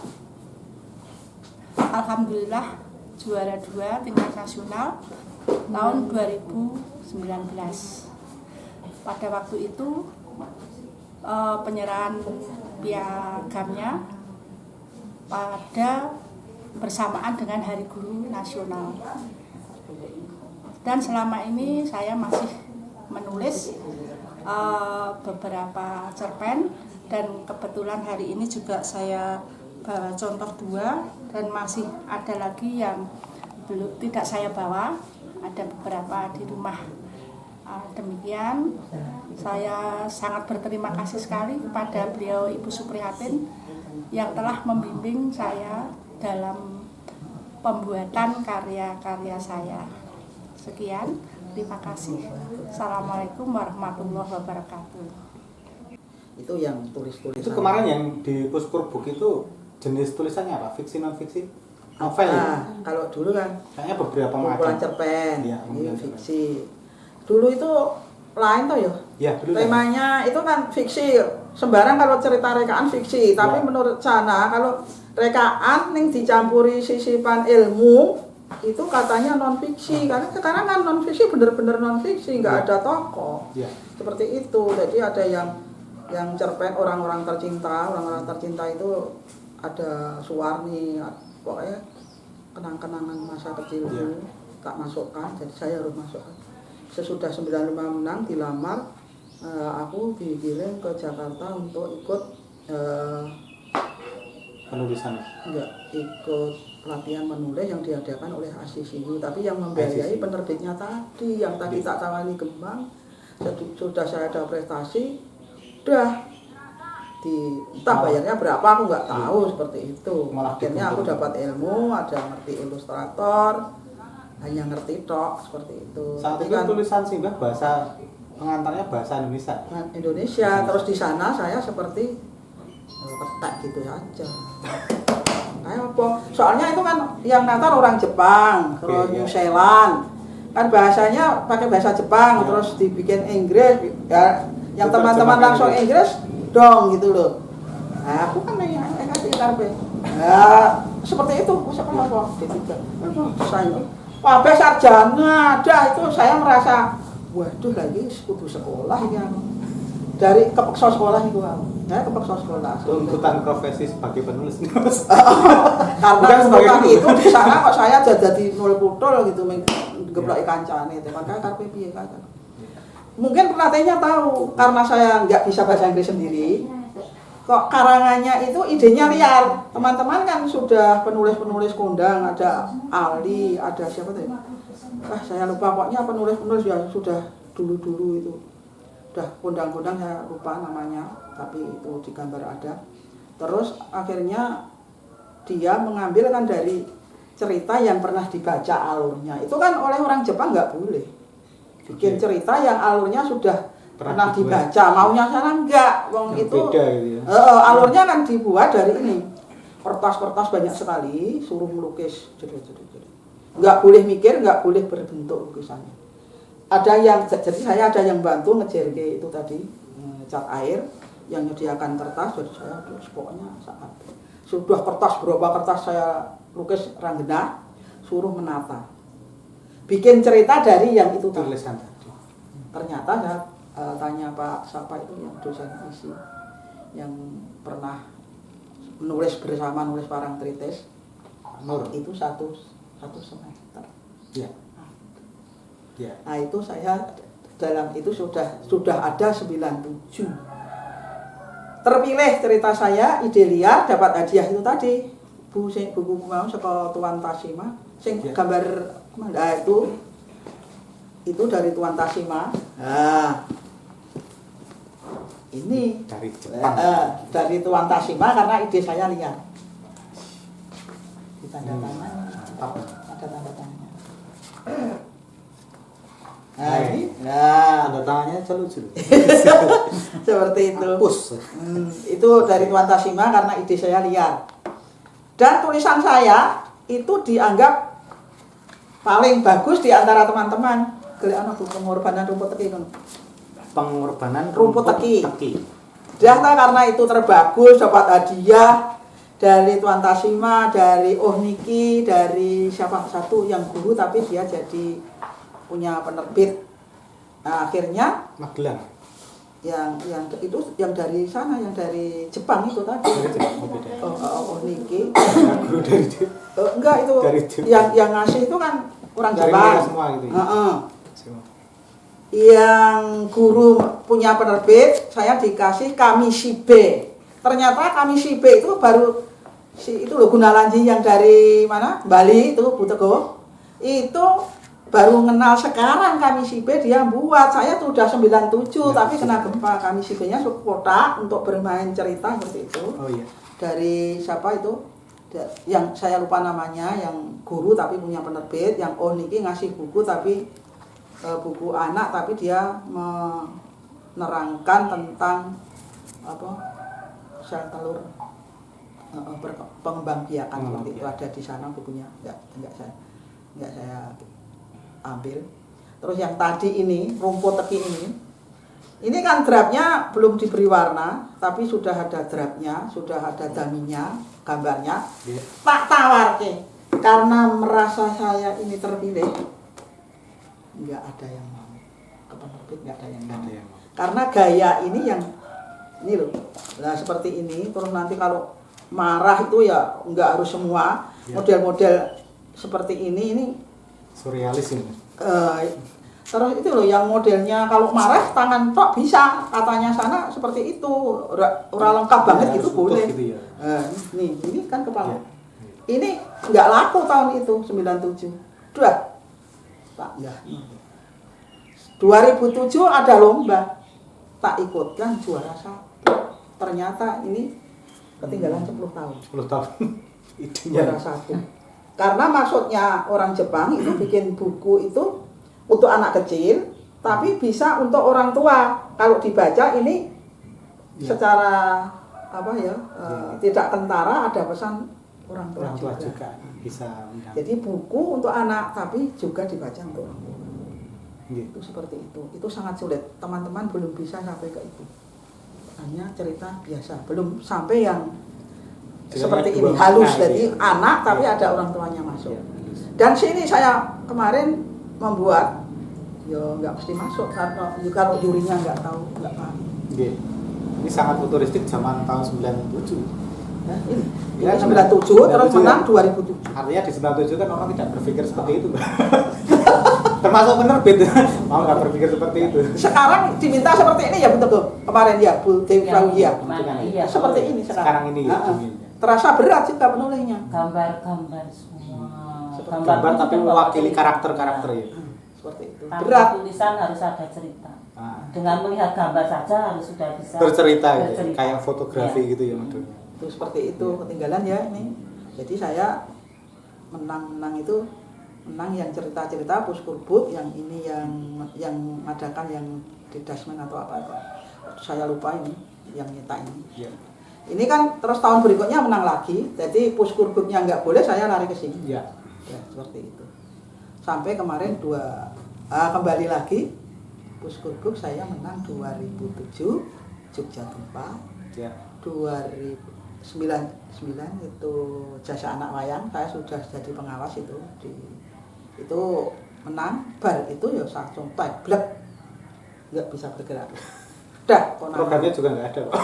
[SPEAKER 4] Alhamdulillah juara 2 tingkat nasional tahun 2019. Pada waktu itu penyerahan piagamnya pada bersamaan dengan Hari Guru Nasional. Dan selama ini saya masih menulis beberapa cerpen, dan kebetulan hari ini juga saya bawa contoh 2, dan masih ada lagi yang belum tidak saya bawa, ada beberapa di rumah. Demikian, saya sangat berterima kasih sekali kepada beliau Ibu Suprihatin yang telah membimbing saya dalam pembuatan karya-karya saya. Sekian, terima kasih. Assalamualaikum warahmatullahi wabarakatuh.
[SPEAKER 3] Itu yang tulis-tulisan.
[SPEAKER 2] Itu kemarin yang di Puskur Book itu jenis tulisannya apa? Fiksi non fiksi? Novel ya?
[SPEAKER 3] Kalau dulu kan
[SPEAKER 2] Kayaknya beberapa
[SPEAKER 3] kumpulan
[SPEAKER 2] macam.
[SPEAKER 3] cerpen,
[SPEAKER 2] Iya,
[SPEAKER 3] ini
[SPEAKER 2] kumpulan
[SPEAKER 3] fiksi. Dulu itu lain toh ya.
[SPEAKER 2] Ya, dulu
[SPEAKER 3] Temanya itu kan fiksi. Sembarang kalau cerita rekaan fiksi, tapi
[SPEAKER 2] Ya.
[SPEAKER 3] menurut Sana kalau rekaan ning dicampuri sisipan ilmu itu katanya non fiksi, karena sekarang kan non fiksi bener-bener non fiksi, nggak
[SPEAKER 2] Ya.
[SPEAKER 3] ada tokoh.
[SPEAKER 2] Ya.
[SPEAKER 3] Seperti itu. Jadi ada yang cerpen orang-orang tercinta itu ada Suwarni, pokoknya kenang-kenangan masa kecil
[SPEAKER 2] Ya.
[SPEAKER 3] itu tak masukkan, jadi saya harus masukkan. Sesudah 95 menang dilamar, aku dikirim ke Jakarta untuk ikut
[SPEAKER 2] Penulisan.
[SPEAKER 3] ikut pelatihan menulis yang diadakan oleh ACCU, tapi yang membiayai
[SPEAKER 2] ACCU.
[SPEAKER 3] penerbitnya tadi, yang tadi tak tawani Gembang. Sudah saya ada prestasi, udah entah bayarnya berapa aku nggak tahu, seperti itu.
[SPEAKER 2] Malah
[SPEAKER 3] Akhirnya aku
[SPEAKER 2] dikumpulkan.
[SPEAKER 3] dapat ilmu, ada ngerti ilustrator, hanya ngerti tok, seperti itu.
[SPEAKER 2] Saat
[SPEAKER 3] Tapi
[SPEAKER 2] itu tulisan Simbah bahasa pengantarnya bahasa Indonesia.
[SPEAKER 3] Indonesia, terus di sana saya seperti petak gitu saja. Kayak apa? Soalnya itu kan yang ngantar orang Jepang, terus
[SPEAKER 2] Iya.
[SPEAKER 3] New Zealand, kan bahasanya pakai bahasa Jepang,
[SPEAKER 2] Iya.
[SPEAKER 3] terus dibikin Inggris, ya yang teman-teman
[SPEAKER 2] Diterjemahkan
[SPEAKER 3] langsung Inggris dong gitu loh. Nah, aku kan yang kasih karpe. Ya, seperti itu. Siapa apa? Saya Pak sarjana ada itu, saya merasa waduh lagi kudu sekolah ya. Dari kepeksa sekolah itu saya kepeksa sekolah.
[SPEAKER 2] Tuntutan profesi sebagai penulis.
[SPEAKER 3] Karena
[SPEAKER 2] Bukan sebagai
[SPEAKER 3] tuntutan
[SPEAKER 2] penulis.
[SPEAKER 3] itu di sana kok saya jadi nol putul gitu, geblok kancane itu. Makanya karpe piye kan. Mungkin pelatihnya tahu, karena saya nggak bisa bahasa Inggris sendiri, kok karangannya itu idenya liar. Teman-teman kan sudah penulis-penulis kondang, ada Ali, ada siapa tuh? Saya lupa, pokoknya penulis-penulis ya sudah dulu-dulu itu. Udah kondang-kondang saya lupa namanya, tapi itu di gambar ada. Terus akhirnya dia mengambil kan dari cerita yang pernah dibaca alurnya. Itu kan oleh orang Jepang nggak boleh. Bikin cerita yang alurnya sudah pernah dibaca, maunya sana enggak, wong itu
[SPEAKER 2] Beda gitu ya.
[SPEAKER 3] alurnya kan dibuat dari ini, kertas-kertas banyak sekali, suruh melukis, nggak boleh mikir, nggak boleh berbentuk lukisannya. Ada yang, jadi saya ada yang bantu ngejerke itu tadi, cat air, yang menyediakan kertas, jadi saya terus pokoknya saat sudah kertas berapa kertas saya lukis ranggena, suruh menata. Bikin cerita dari yang itu tadi.
[SPEAKER 2] Tulisan tadi.
[SPEAKER 3] Ternyata saya tanya Pak siapa itu yang dosen isi yang pernah menulis bersama nulis Parangtritis,
[SPEAKER 2] Nur.
[SPEAKER 3] itu satu semester.
[SPEAKER 2] Ya. Ya.
[SPEAKER 3] Nah itu saya dalam itu sudah ada 97. Terpilih cerita saya, ide liar, dapat hadiah itu tadi. Buku mau sekolah Tuan Tasima, sing
[SPEAKER 2] Ya.
[SPEAKER 3] gambar itu dari Tuan Tasima. Nah, ini
[SPEAKER 2] Dari Jepang.
[SPEAKER 3] dari Tuan Tasima karena ide saya liar. Ditanda tangan, ada tanda tangannya. Nah, ini,
[SPEAKER 2] Tanda tangannya aja lucu.
[SPEAKER 3] Seperti itu.
[SPEAKER 2] Pus.
[SPEAKER 3] Itu dari Tuan Tasima karena ide saya liar. Dan tulisan saya itu dianggap paling bagus di antara teman-teman. Gelek ana pengorbanan rumput teki ngono.
[SPEAKER 2] Pengorbanan
[SPEAKER 3] Rumput teki.
[SPEAKER 2] teki.
[SPEAKER 3] Ternyata karena itu terbagus, dapat hadiah dari Tuan Tasima, dari Oh Niki, dari siapa satu yang guru tapi dia jadi punya penerbit. Nah, akhirnya
[SPEAKER 2] Magelang.
[SPEAKER 3] yang itu yang dari sana, yang dari Jepang itu tadi.
[SPEAKER 2] Dari Jepang, oh beda.
[SPEAKER 3] Oh Niki.
[SPEAKER 2] Guru dari Jepang.
[SPEAKER 3] Enggak itu
[SPEAKER 2] Dari Jepang.
[SPEAKER 3] yang ngasih itu kan orang
[SPEAKER 2] Dari
[SPEAKER 3] Jepang.
[SPEAKER 2] mereka semua gitu ya?
[SPEAKER 3] Heeh.
[SPEAKER 2] Semua.
[SPEAKER 3] Yang guru punya penerbit, saya dikasih Kamishibe. Ternyata Kamishibe itu baru itu loh Gunalanji yang dari mana? Bali itu Butego. Itu baru kenal sekarang Kamishibe dia buat. Saya tuh udah 97 tapi kena gempa. Kamishibenya kotak untuk bermain cerita seperti itu.
[SPEAKER 2] Oh iya.
[SPEAKER 3] Dari siapa itu? Yang saya lupa namanya, yang guru tapi punya penerbit, yang Oh Niki ngasih buku tapi buku anak tapi dia menerangkan tentang apa sel telur pengembangbiakan seperti itu, ada di sana bukunya. Enggak saya ambil. Terus yang tadi ini rumput teki ini kan draftnya belum diberi warna tapi sudah ada draftnya, sudah ada daminya, gambarnya.
[SPEAKER 2] Iya.
[SPEAKER 3] Tak tawarke karena merasa saya ini terpilih. Enggak ada yang mau ke penerbit, enggak ada yang mau. Karena gaya ini yang ini loh. Nah seperti ini, terus nanti kalau marah itu ya enggak harus semua.
[SPEAKER 2] Ya.
[SPEAKER 3] Model-model seperti ini
[SPEAKER 2] Surrealis ini.
[SPEAKER 3] terus itu loh yang modelnya kalau marah tangan tok bisa, katanya sana seperti itu. Ora lengkap banget gitu
[SPEAKER 2] harus utuh
[SPEAKER 3] boleh.
[SPEAKER 2] gitu ya.
[SPEAKER 3] Ini kan kepala.
[SPEAKER 2] Ya.
[SPEAKER 3] Ini enggak laku tahun itu 97. Dua. Tak enggak. 2007 ada lomba, tak ikutkan juara 1. Ternyata ini ketinggalan 10 tahun.
[SPEAKER 2] 10 tahun. Idenya.
[SPEAKER 3] Juara 1. Karena maksudnya orang Jepang itu bikin buku itu untuk anak kecil, tapi bisa untuk orang tua. Kalau dibaca ini secara apa ya, tidak kentara, ada pesan orang tua juga.
[SPEAKER 2] Bisa.
[SPEAKER 3] Jadi buku untuk anak tapi juga dibaca untuk orang tua.
[SPEAKER 2] Gitu.
[SPEAKER 3] Itu seperti itu. Itu sangat sulit. Teman-teman belum bisa sampai ke itu. Hanya cerita biasa, belum sampai yang seperti ini halus. Jadi anak tapi ada orang tuanya masuk. Dan sini saya kemarin membuat nggak mesti masuk karena kalau jurinya nggak tahu, nggak paham.
[SPEAKER 2] Ini sangat futuristik zaman tahun 97.
[SPEAKER 3] Nah, ini
[SPEAKER 2] Ya,
[SPEAKER 3] 97 terus
[SPEAKER 2] 97
[SPEAKER 3] menang
[SPEAKER 2] ya.
[SPEAKER 3] 2007.
[SPEAKER 2] Artinya di 97 kan orang tidak berpikir seperti itu. Termasuk penerbit, mau nggak berpikir seperti itu.
[SPEAKER 3] Sekarang diminta seperti ini ya betul tuh kemarin ya Bu Dewi Prawiyah.
[SPEAKER 1] Iya.
[SPEAKER 3] Seperti ini
[SPEAKER 2] Sekarang ini ya.
[SPEAKER 3] Terasa berat juga penulisnya.
[SPEAKER 1] Gambar-gambar semua.
[SPEAKER 2] Gambar tapi mewakili karakter-karakter ya.
[SPEAKER 3] Seperti itu.
[SPEAKER 1] Tanpa
[SPEAKER 3] Berat.
[SPEAKER 1] tulisan harus ada cerita. Dengan melihat gambar saja harus sudah bisa
[SPEAKER 2] Bercerita gitu, kayak fotografi gitu ya modelnya.
[SPEAKER 3] Itu seperti itu ketinggalan ya ini. Jadi saya menang itu menang yang cerita-cerita Puskurbuk, yang ini yang mengadakan yang di Dasmen atau apa. Saya lupa ini yang nyetak ini.
[SPEAKER 2] Iya.
[SPEAKER 3] Ini kan terus tahun berikutnya menang lagi. Jadi Puskurbuknya nggak boleh, saya lari ke sini.
[SPEAKER 2] Iya.
[SPEAKER 3] Ya, seperti itu. Sampai kemarin kembali lagi Puskurbuk saya menang 2007 Jogja Gempa.
[SPEAKER 2] Ya.
[SPEAKER 3] 2009 itu Jasa Anak Wayang, saya sudah jadi pengawas itu itu menang bar itu ya langsung blek nggak bisa bergerak. Dah,
[SPEAKER 2] Programnya juga nggak ada, Pak.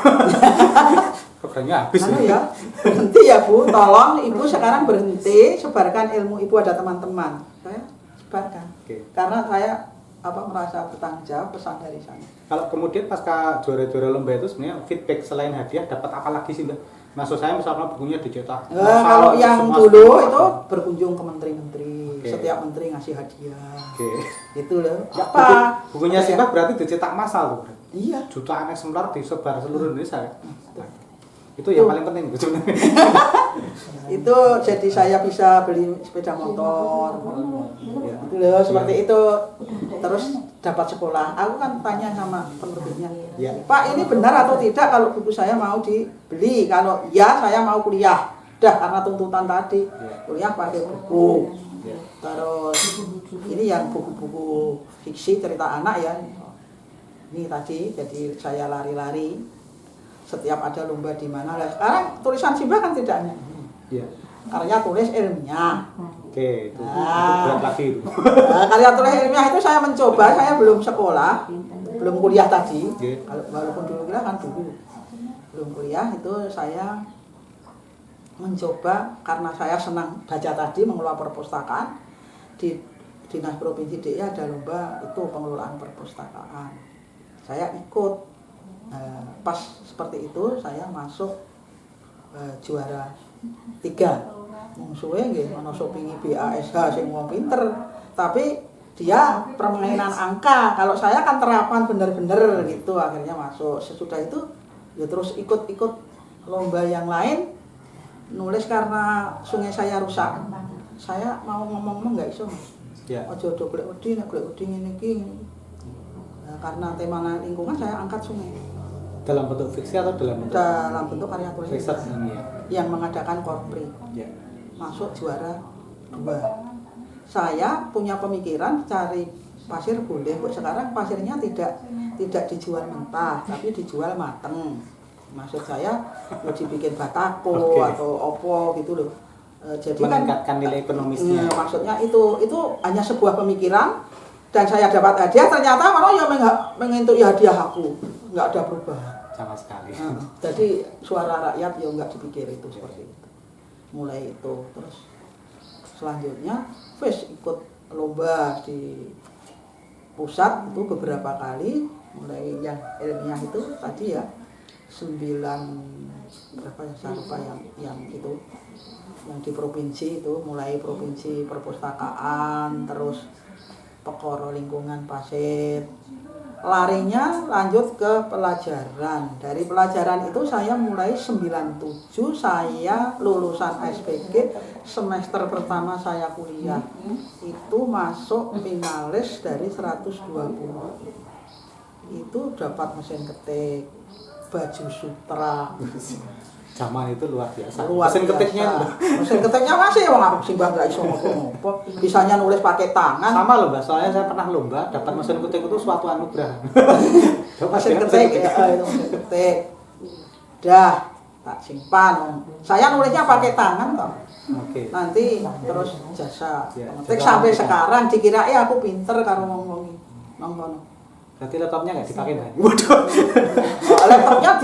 [SPEAKER 2] Programnya habis
[SPEAKER 3] ya. Berhenti ya Bu, tolong Ibu sekarang berhenti, sebarkan ilmu Ibu, ada teman-teman. Saya sebarkan.
[SPEAKER 2] Oke.
[SPEAKER 3] Karena saya merasa bertanggung jawab pesan dari sana.
[SPEAKER 2] Kalau kemudian pasca juara-juara lomba itu sebenarnya feedback selain hadiah dapat apa lagi sih, Mbak? Maksud saya misalnya bukunya dicetak.
[SPEAKER 3] Kalau yang dulu itu berkunjung ke menteri-menteri, setiap menteri ngasih hadiah. Itu loh. Apa?
[SPEAKER 2] Bukunya Simbah berarti dicetak massal tuh.
[SPEAKER 3] Iya.
[SPEAKER 2] Jutaan eksemplar disebar seluruh Indonesia. Itu yang paling penting sebenarnya.
[SPEAKER 3] Itu jadi saya bisa beli sepeda motor. Itu loh seperti itu. Terus dapat sekolah. Aku kan tanya sama penerbitnya,
[SPEAKER 2] Ya.
[SPEAKER 3] Pak ini benar atau tidak kalau buku saya mau dibeli? Kalau ya saya mau kuliah. Dah karena tuntutan tadi kuliah pakai buku.
[SPEAKER 2] Ya.
[SPEAKER 3] Terus ini yang buku-buku fiksi cerita anak ya. Ini tadi jadi saya lari-lari. Setiap ada lomba di mana. Sekarang tulisan Simba kan tidak hanya
[SPEAKER 2] Ya.
[SPEAKER 3] karya tulis ilmiah.
[SPEAKER 2] Oke, itu
[SPEAKER 3] Nah.
[SPEAKER 2] berat lagi itu.
[SPEAKER 3] Karya tulis ilmiah itu saya mencoba, saya belum sekolah, belum kuliah tadi.
[SPEAKER 2] Oke.
[SPEAKER 3] Kalau walaupun dulu kuliah kan dulu belum kuliah itu saya mencoba karena saya senang baca tadi mengelola perpustakaan di Dinas Provinsi DI ada lomba itu pengelolaan perpustakaan. Saya ikut pas seperti itu saya masuk juara 3. Musuhnya nggih ana sopingi BASH sing wong pinter, tapi dia permainan angka. Kalau saya kan terapan bener-bener gitu, akhirnya masuk. Sesudah itu ya terus ikut-ikut lomba yang lain. Nulis karena sungai saya rusak. Saya mau ngomong-ngomong nggak iso.
[SPEAKER 2] Ya.
[SPEAKER 3] Aja do golek wedi, nek golek wedi ngene iki. Nah, karena tema lingkungan saya angkat sungai.
[SPEAKER 2] Dalam bentuk fiksi atau dalam bentuk
[SPEAKER 3] Karya tulis
[SPEAKER 2] riset ini ya?
[SPEAKER 3] yang mengadakan korpri.
[SPEAKER 2] Ya.
[SPEAKER 3] Masuk juara 2. Saya punya pemikiran cari pasir boleh, kok sekarang pasirnya tidak dijual mentah, tapi dijual mateng. Maksud saya mau dibikin batako atau opo gitu loh. Jadi
[SPEAKER 2] meningkatkan nilai ekonomisnya.
[SPEAKER 3] Maksudnya itu hanya sebuah pemikiran dan saya dapat hadiah, ternyata malah ya mengentuk hadiah aku, nggak ada perubahan
[SPEAKER 2] sama sekali.
[SPEAKER 3] Jadi suara rakyat ya nggak dipikir itu seperti itu. Mulai itu terus selanjutnya wes ikut lomba di pusat itu beberapa kali, mulai yang ilmiah itu tadi ya 9 berapa ya saya lupa yang itu yang di provinsi itu, mulai provinsi perpustakaan, terus Pekoro lingkungan Pasir. Larinya lanjut ke pelajaran. Dari pelajaran itu saya mulai 97 saya lulusan SPG, semester pertama saya kuliah. Itu masuk finalis dari 120. Itu dapat mesin ketik, baju sutra.
[SPEAKER 2] Zaman itu luar biasa.
[SPEAKER 3] Mesin ketiknya masih wong aku simbah gak iso ngopo-ngopo. Bisanya nulis pakai tangan.
[SPEAKER 2] Sama loh Mbak, soalnya saya pernah lomba dapat mesin ketik itu suatu anugerah.
[SPEAKER 3] Mesin ketik ya, itu mesin ketik. Dah tak simpan. Saya nulisnya pakai tangan kok.
[SPEAKER 2] Oke.
[SPEAKER 3] Nanti terus jasa
[SPEAKER 2] Ya,
[SPEAKER 3] ketik
[SPEAKER 2] jasa
[SPEAKER 3] sampai
[SPEAKER 2] ketik.
[SPEAKER 3] sekarang dikira aku pinter karo ngomong nongkon.
[SPEAKER 2] Berarti laptopnya nggak dipakai Mbak? Waduh.
[SPEAKER 3] Laptopnya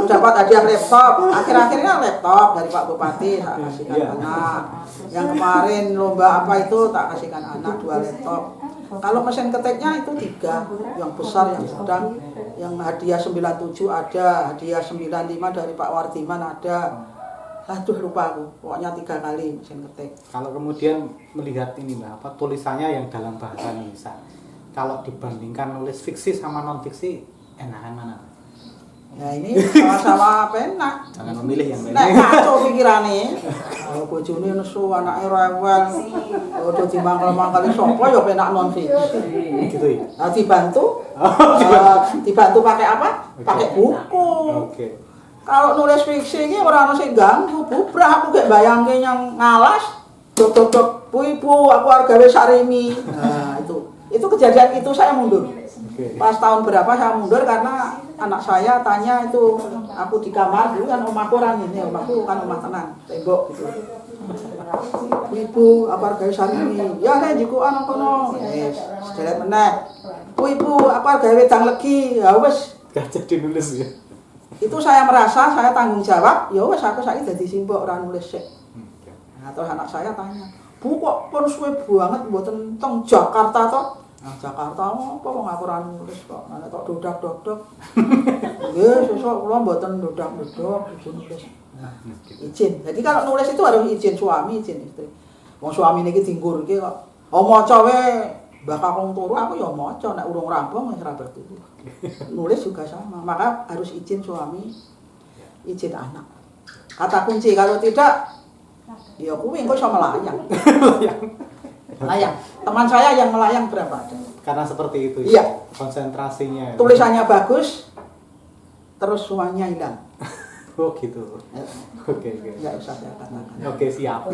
[SPEAKER 3] dapat hadiah laptop. Akhir-akhirnya laptop dari Pak Bupati tak kasihkan
[SPEAKER 2] Iya.
[SPEAKER 3] anak. Yang kemarin lomba apa itu tak kasihkan anak 2 laptop. Kalau mesin ketiknya itu 3, yang besar, yang sedang, yang hadiah 97 ada, hadiah 95 dari Pak Wardiman ada. Aduh lupa aku, pokoknya 3 kali mesin ketik.
[SPEAKER 2] Kalau kemudian melihat ini Mbak, apa tulisannya yang dalam bahasa Indonesia, kalau dibandingkan nulis fiksi sama non fiksi, enakan mana?
[SPEAKER 3] Ya ini sama-sama penak.
[SPEAKER 2] Jangan memilih yang
[SPEAKER 3] Nek
[SPEAKER 2] lain.
[SPEAKER 3] kacau pikirane. Kalau bojone nesu anake rewel. Udah dimangkel-mangkeli sapa ya penak non fiksi.
[SPEAKER 2] Gitu ya.
[SPEAKER 3] Nah dibantu pakai apa? Pakai buku.
[SPEAKER 2] Oke.
[SPEAKER 3] Kalau nulis fiksi ini ora ono sing ganggu, bubrah aku gak bayangke yang ngalas. Dok-dok Bu Ibu, aku arep gawe sarimi. Nah, itu kejadian itu saya mundur.
[SPEAKER 2] Oke.
[SPEAKER 3] Pas tahun berapa saya mundur karena anak saya tanya itu, aku di kamar dulu kan omahku orang ini, omahku kan omah tenang, tembok gitu. Bu Ibu, aku arep gawe sarimi. Ya nek jikukan kono. Wis, sedelet meneh. Bu Ibu, aku arep gawe wedang legi. Ya wis,
[SPEAKER 2] Gak jadi nulis ya.
[SPEAKER 3] itu saya merasa saya tanggung jawab. Ya wis aku saiki dadi simbok ora nulis sik. Nah, terus anak saya tanya, Bu kok pun suwe banget mboten teng Jakarta toh? Nah, Jakarta apa wong aku ora nulis kok. Nek tok dodak-dodok. Nggih, sesuk kula mboten dodak-dodok, nulis. Nah, izin. Jadi kalau nulis itu harus izin suami, izin istri. Wong suami niki dinggur iki kok. Oh maca wae, Mbah Kakung turu aku ya maca, nek urung rampung wis ora berturu. Nulis juga sama, maka harus izin suami, izin anak. Kata kunci kalau tidak, ya kuwi engko iso melayang. Melayang. Teman saya yang melayang berapa ada?
[SPEAKER 2] Karena seperti itu.
[SPEAKER 3] Iya.
[SPEAKER 2] Konsentrasinya.
[SPEAKER 3] Tulisannya bagus, terus uangnya hilang.
[SPEAKER 2] Oh gitu. Oke.
[SPEAKER 3] Nggak usah saya katakan.
[SPEAKER 2] Oke, siap.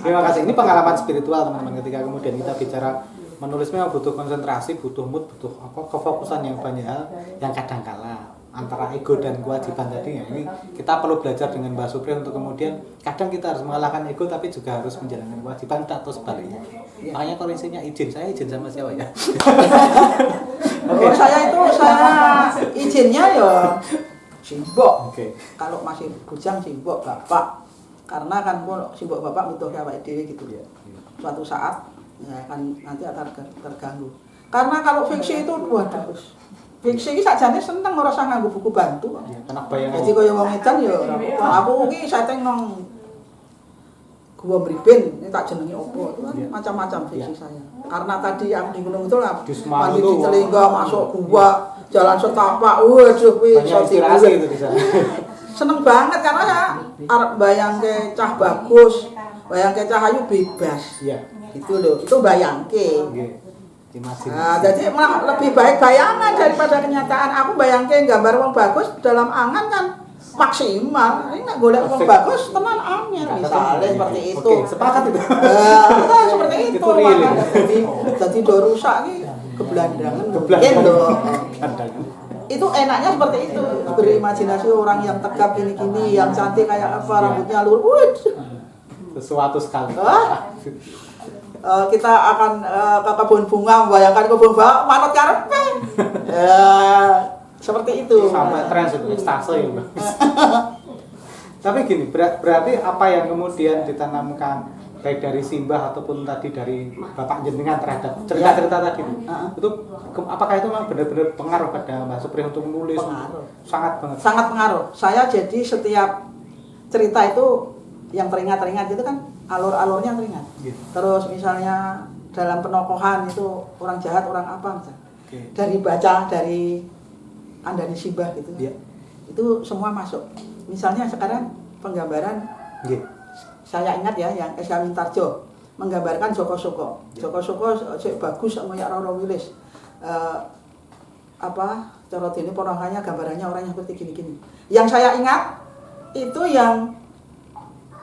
[SPEAKER 2] Terima kasih. Ini pengalaman spiritual teman-teman, ketika kemudian kita bicara menulis memang butuh konsentrasi, butuh mood, butuh kefokusan yang banyak hal yang kadang kala antara ego dan kewajiban tadi ya. Ini kita perlu belajar dengan Mbak Supri untuk kemudian kadang kita harus mengalahkan ego tapi juga harus menjalankan kewajiban atau sebaliknya. Makanya kalau isinya izin, saya izin sama siapa ya?
[SPEAKER 3] Oh, saya izinnya ya simbok. Kalau masih bujang simbok bapak. Karena kan simbok bapak butuh awake dhewe gitu ya. Suatu saat ya kan nanti akan terganggu. Karena kalau fiksi itu waduh. Fiksi iki sakjane seneng ora usah nganggo buku bantu.
[SPEAKER 2] Anak bayangan.
[SPEAKER 3] Jadi kaya wong edan ya aku iki setting nang gua Mripen, ini tak jenenge opo. Itu kan macam-macam fiksi saya. Karena tadi yang di Gunung itu lah mandi di Celingga, masuk gua, jalan setapak. Waduh kuwi iso
[SPEAKER 2] inspirasi itu bisa.
[SPEAKER 3] Seneng banget karena ya arep bayangke cah bagus, bayangke cah ayu bebas.
[SPEAKER 2] Iya.
[SPEAKER 3] Gitu loh. Itu bayangke.
[SPEAKER 2] Nggih. Imajinasi.
[SPEAKER 3] Nah, jadi malah lebih baik bayangan daripada kenyataan. Aku bayangke gambar wong bagus dalam angan kan maksimal. Ini nggak golek wong bagus tenan angel misalnya seperti itu.
[SPEAKER 2] Oke, sepakat itu.
[SPEAKER 3] Seperti itu.
[SPEAKER 2] Itu real.
[SPEAKER 3] Jadi do rusak nih kebelandangan. Itu enaknya seperti itu. Berimajinasi orang yang tegap gini-gini, yang cantik kayak apa, rambutnya lurus.
[SPEAKER 2] Sesuatu sekali.
[SPEAKER 3] Kita akan ke kebun bunga, membayangkan kebun bunga manut karepe. Seperti itu.
[SPEAKER 2] Sampai tren itu ekstase ya, Mbak. Tapi gini, berarti apa yang kemudian ditanamkan baik dari Simbah ataupun tadi dari Bapak jenengan terhadap cerita-cerita tadi itu apakah itu memang benar-benar pengaruh pada Mbak Supri untuk menulis?
[SPEAKER 3] Pengaruh.
[SPEAKER 2] Sangat banget.
[SPEAKER 3] Sangat pengaruh. Saya jadi setiap cerita itu yang teringat itu kan alur-alurnya teringat. Terus misalnya dalam penokohan itu orang jahat, orang apa misalnya. Dari baca dari Andani Simbah gitu. Itu semua masuk. Misalnya sekarang penggambaran saya ingat ya yang S. Wintarjo menggambarkan Joko Soko. Joko Soko bagus ngoyak Roro Wilis. Cara dene ponakannya gambarannya orang yang seperti gini-gini. Yang saya ingat itu yang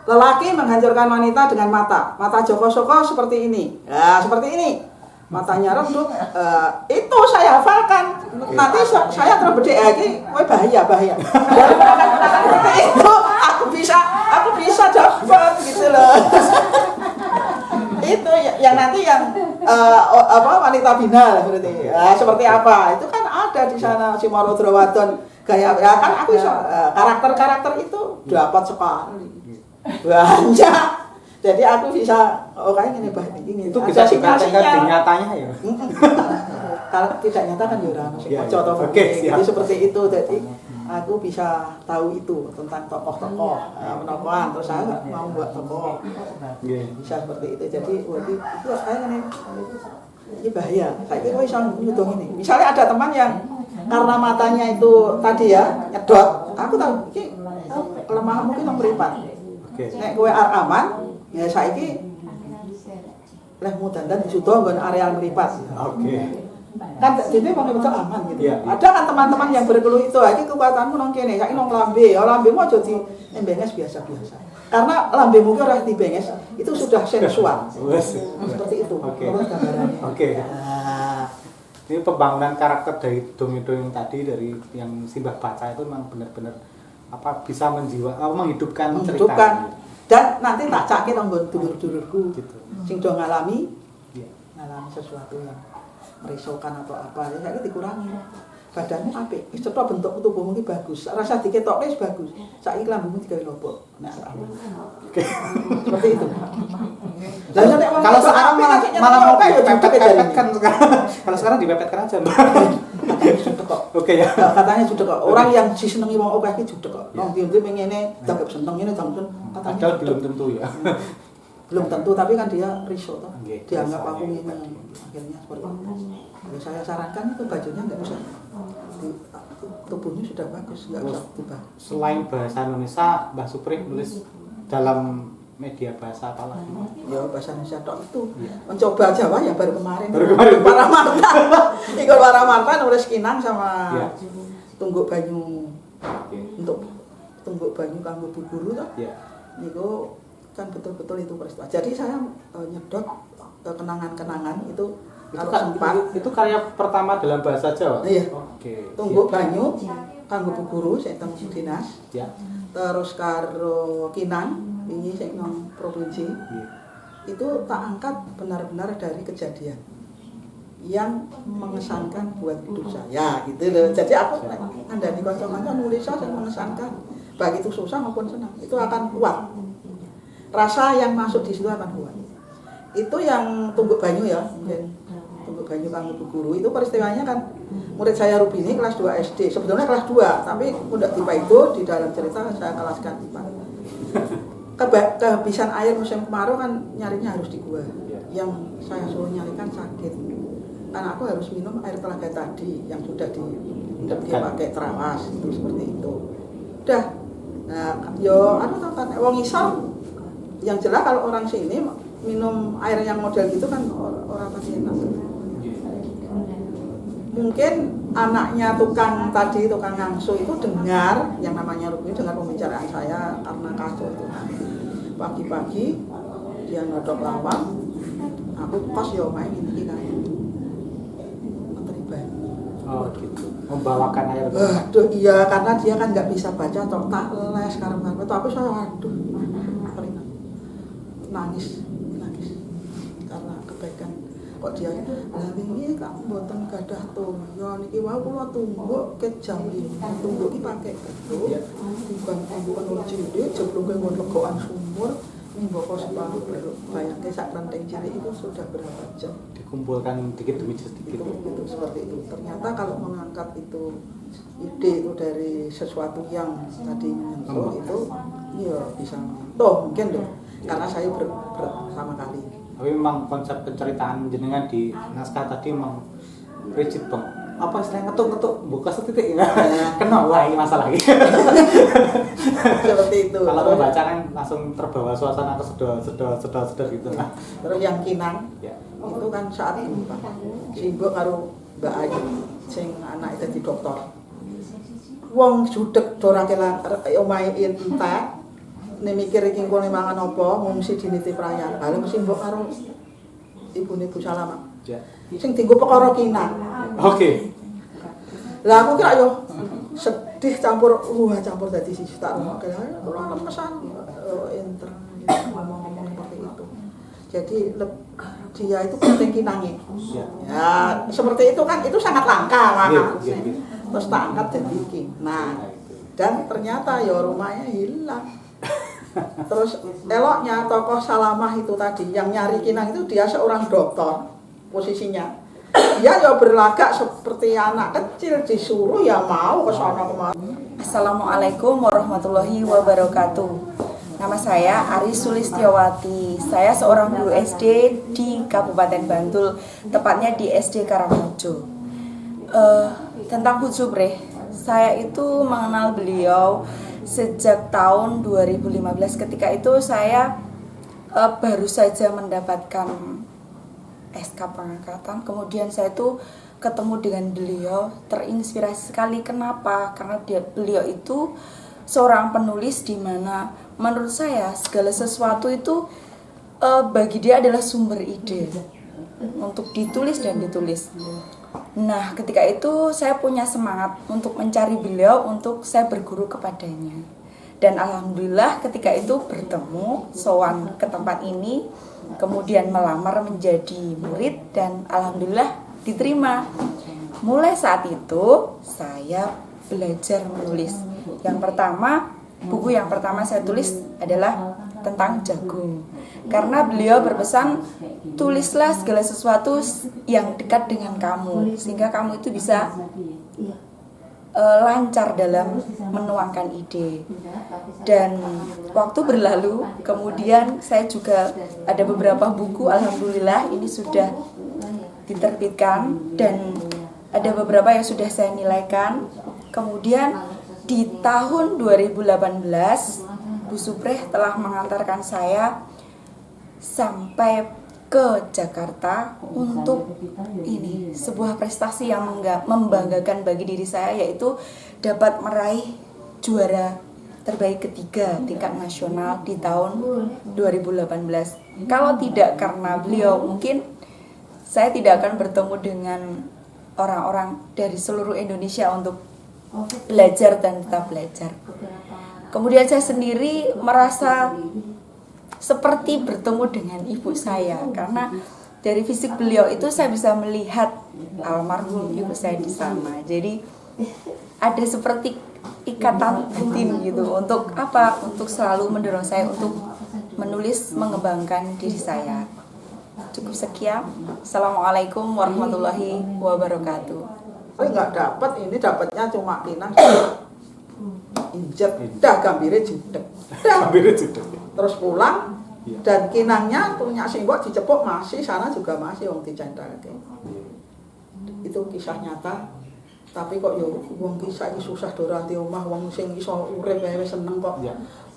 [SPEAKER 3] lelaki menghancurkan wanita dengan mata. Mata Joko Soko seperti ini. Nah, seperti ini. Matanya redup. Itu saya hafalkan. Nanti saya terus bedek lagi, bahaya. Dari penakan seperti itu, aku bisa dapat gitu loh. Itu yang nanti yang wanita bina seperti seperti apa? Itu kan ada di sana si Marodro Wadon gaya ya kan aku karakter itu dapat sekali. Banyak. Jadi aku bisa kayak gini.
[SPEAKER 2] Itu bisa dipraktekkan di nyatanya ya.
[SPEAKER 3] Kalau tidak nyata kan jadi seperti itu. Jadi aku bisa tahu itu tentang tokoh-tokoh penokohan. Terus saya nggak mau buat tokoh. Bisa seperti itu. Jadi itu kayak ini bahaya. Saya kira bisa nyutung ini. Misalnya ada teman yang karena matanya itu tadi ya nyedot. Aku tahu ini kelemahan mungkin nomor 4. Nek kowe aman ya saiki lehmu dandan disudo nggon areal mripat. Kan dene wong itu aman gitu. Ada kan teman-teman yang berkeluh itu, iki kekuatanmu nang kene, saiki nang lambe. Ya lambemu aja diembenges biasa-biasa. Karena lambemu ki ora dibenges, itu sudah sensual. Seperti itu.
[SPEAKER 2] Oke. Ini pembangunan karakter dari dongeng-dongeng tadi dari yang Simbah baca itu memang benar-benar bisa menghidupkan cerita. Dan nanti tak cake nang dulur-dulurku gitu. Sing do ngalami sesuatu yang merisaukan atau apa ya saiki dikurangi. Badanmu apik, wis cetha bentuk tubuhmu ki bagus. Rasa diketokke wis bagus. Saiki lambemu digawe lopo. Seperti itu. Kalau sekarang malah mau dipepet-pepetkan sekarang. Kalau sekarang dipepetkan aja. Oke ya.
[SPEAKER 3] Katanya judek kok. Orang yang disenengi wong akeh iki judek kok. Wong ndi-ndi ngene dianggap seneng ngene jangkun
[SPEAKER 2] katanya belum tentu ya.
[SPEAKER 3] Belum tentu tapi kan dia risau toh. Dianggap aku ngene. Akhirnya seperti itu. Ya, saya sarankan itu bajunya enggak usah. Tubuhnya sudah bagus, enggak usah diubah.
[SPEAKER 2] Selain bahasa Indonesia, Mbah Supri nulis dalam media bahasa apa lagi?
[SPEAKER 3] Ya bahasa Indonesia tok itu. Mencoba Jawa ya baru kemarin.
[SPEAKER 2] Baru kemarin.
[SPEAKER 3] Ikut Waramarta nulis Kinang sama
[SPEAKER 2] Iya.
[SPEAKER 3] Tungguk Banyu.
[SPEAKER 2] Oke.
[SPEAKER 3] Untuk Tungguk Banyu kanggo Bu Guru toh.
[SPEAKER 2] Iya.
[SPEAKER 3] Niku kan betul-betul itu peristiwa. Jadi saya nyedot kenangan-kenangan itu kalau sempat.
[SPEAKER 2] Itu karya pertama dalam bahasa Jawa?
[SPEAKER 3] Iya.
[SPEAKER 2] Oke.
[SPEAKER 3] Tungguk Banyu kanggo Bu Guru sing teng dinas.
[SPEAKER 2] Ya.
[SPEAKER 3] Terus karo Kinang ini sing nang provinsi.
[SPEAKER 2] Iya.
[SPEAKER 3] Itu tak angkat benar-benar dari kejadian yang mengesankan buat hidup saya gitu loh. Jadi aku andani kanca-kanca nulis yang mengesankan, baik itu susah maupun senang, itu akan kuat. Rasa yang masuk di situ akan kuat. Itu yang Tungguk Banyu ya, mungkin Tungguk Banyu kanggo Bu Guru itu peristiwanya kan murid saya Rubini kelas 2 SD, sebetulnya kelas 2, tapi Pundak Tipa itu di dalam cerita saya kelaskan Tipa. Kehabisan air musim kemarau kan nyarinya harus di gua. Yang saya suruh nyarikan sakit. Karena aku harus minum air telaga tadi yang sudah dia pakai terawas itu seperti itu. Udah. Nah, yo kan wong isor yang jelas kalau orang sini minum air yang model gitu kan orang pasti enak. Mungkin anaknya tukang ngangsu itu dengar yang namanya Rubini, dengar pembicaraan saya karena kacau itu. Pagi-pagi dia nodok lawang, aku kos yo main ini kan. Terlibat.
[SPEAKER 2] Oh gitu. Membawakan air.
[SPEAKER 3] Aduh iya, karena dia kan nggak bisa baca atau tak les karena tapi saya aduh nangis karena kebaikan kok dia lah wingi kak mboten gadah toya niki wae kula tungguk ke jam 5 tungguk iki pakai itu timbang tungguk ono cilik jebloke ngon legokan sumur ning boko separuh bayangke sak renteng cilik itu sudah berapa jam
[SPEAKER 2] Dikumpulkan dikit demi sedikit.
[SPEAKER 3] itu seperti itu. Ternyata kalau mengangkat itu ide itu dari sesuatu yang tadi menyentuh itu ya bisa menyentuh mungkin loh karena saya bersama kali.
[SPEAKER 2] Tapi memang konsep penceritaan jenengan di naskah tadi memang rigid bang. Apa istilahnya ngetuk buka setitik kena lagi masalah lagi.
[SPEAKER 3] Seperti itu.
[SPEAKER 2] Kalau membaca kan langsung terbawa suasana ke sedot gitu.
[SPEAKER 3] Terus yang Kinang
[SPEAKER 2] Ya.
[SPEAKER 3] itu kan saat gempa. Simbok karo Mbak Ayu sing anak dadi dokter. Wong judeg dorake omahe entek. Nek mikir iki engko mangan apa, ngungsi di niti prayan. Lah simbok karo ibune Bu Salama.
[SPEAKER 2] Ya.
[SPEAKER 3] Sing dienggo perkara Kinang.
[SPEAKER 2] Oke.
[SPEAKER 3] Lah aku kira yo sedih campur dadi siji tak ngono. Ora pesan enter ngomong-ngomong seperti itu. Jadi dia itu penting Kinange. Ya, seperti itu kan itu sangat langka kan. Terus tak angkat jadi Kinang. Dan ternyata ya rumahnya hilang. Terus eloknya tokoh Salamah itu tadi yang nyari Kinang itu dia seorang dokter posisinya. Dia ya berlagak seperti anak kecil disuruh ya mau ke sana kemari.
[SPEAKER 5] Assalamualaikum warahmatullahi wabarakatuh. Nama saya Ari Sulistiawati. Saya seorang guru SD di Kabupaten Bantul, tepatnya di SD Karangrejo. Tentang Bu Supreh, saya itu mengenal beliau sejak tahun 2015. Ketika itu saya baru saja mendapatkan SK pengangkatan. Kemudian saya tuh ketemu dengan beliau, terinspirasi sekali. Kenapa? Karena beliau itu seorang penulis di mana menurut saya segala sesuatu itu bagi dia adalah sumber ide untuk ditulis dan ditulis. Nah, ketika itu saya punya semangat untuk mencari beliau, untuk saya berguru kepadanya. Dan alhamdulillah ketika itu bertemu, sowan ke tempat ini, kemudian melamar menjadi murid dan alhamdulillah diterima. Mulai saat itu saya belajar menulis. Yang pertama, buku yang pertama saya tulis adalah tentang jagung. Karena beliau berpesan, tulislah segala sesuatu yang dekat dengan kamu sehingga kamu itu bisa lancar dalam menuangkan ide. Dan waktu berlalu, kemudian saya juga ada beberapa buku, alhamdulillah ini sudah diterbitkan dan ada beberapa yang sudah saya nilaikan. Kemudian di tahun 2018 Bu Supreh telah mengantarkan saya sampai ke Jakarta untuk ini sebuah prestasi yang membanggakan bagi diri saya, yaitu dapat meraih juara terbaik ketiga tingkat nasional di tahun 2018. Kalau tidak karena beliau, mungkin saya tidak akan bertemu dengan orang-orang dari seluruh Indonesia untuk belajar dan tetap belajar. Kemudian saya sendiri merasa seperti bertemu dengan ibu saya, karena dari fisik beliau itu saya bisa melihat almarhum ibu saya di sana. Jadi ada seperti ikatan batin gitu. Untuk apa? Untuk selalu mendorong saya untuk menulis, mengembangkan diri saya. Cukup sekian. Assalamualaikum warahmatullahi wabarakatuh.
[SPEAKER 3] Saya nggak dapat, ini dapatnya cuma kinang injet, dah gambire judek, terus pulang dan kinangnya punya simbol dicepuk masih, sana juga masih wong dicendalke. Itu kisah nyata. Tapi kok yo wong kisah iki susah doranti omah, wong sing iso urip wae seneng kok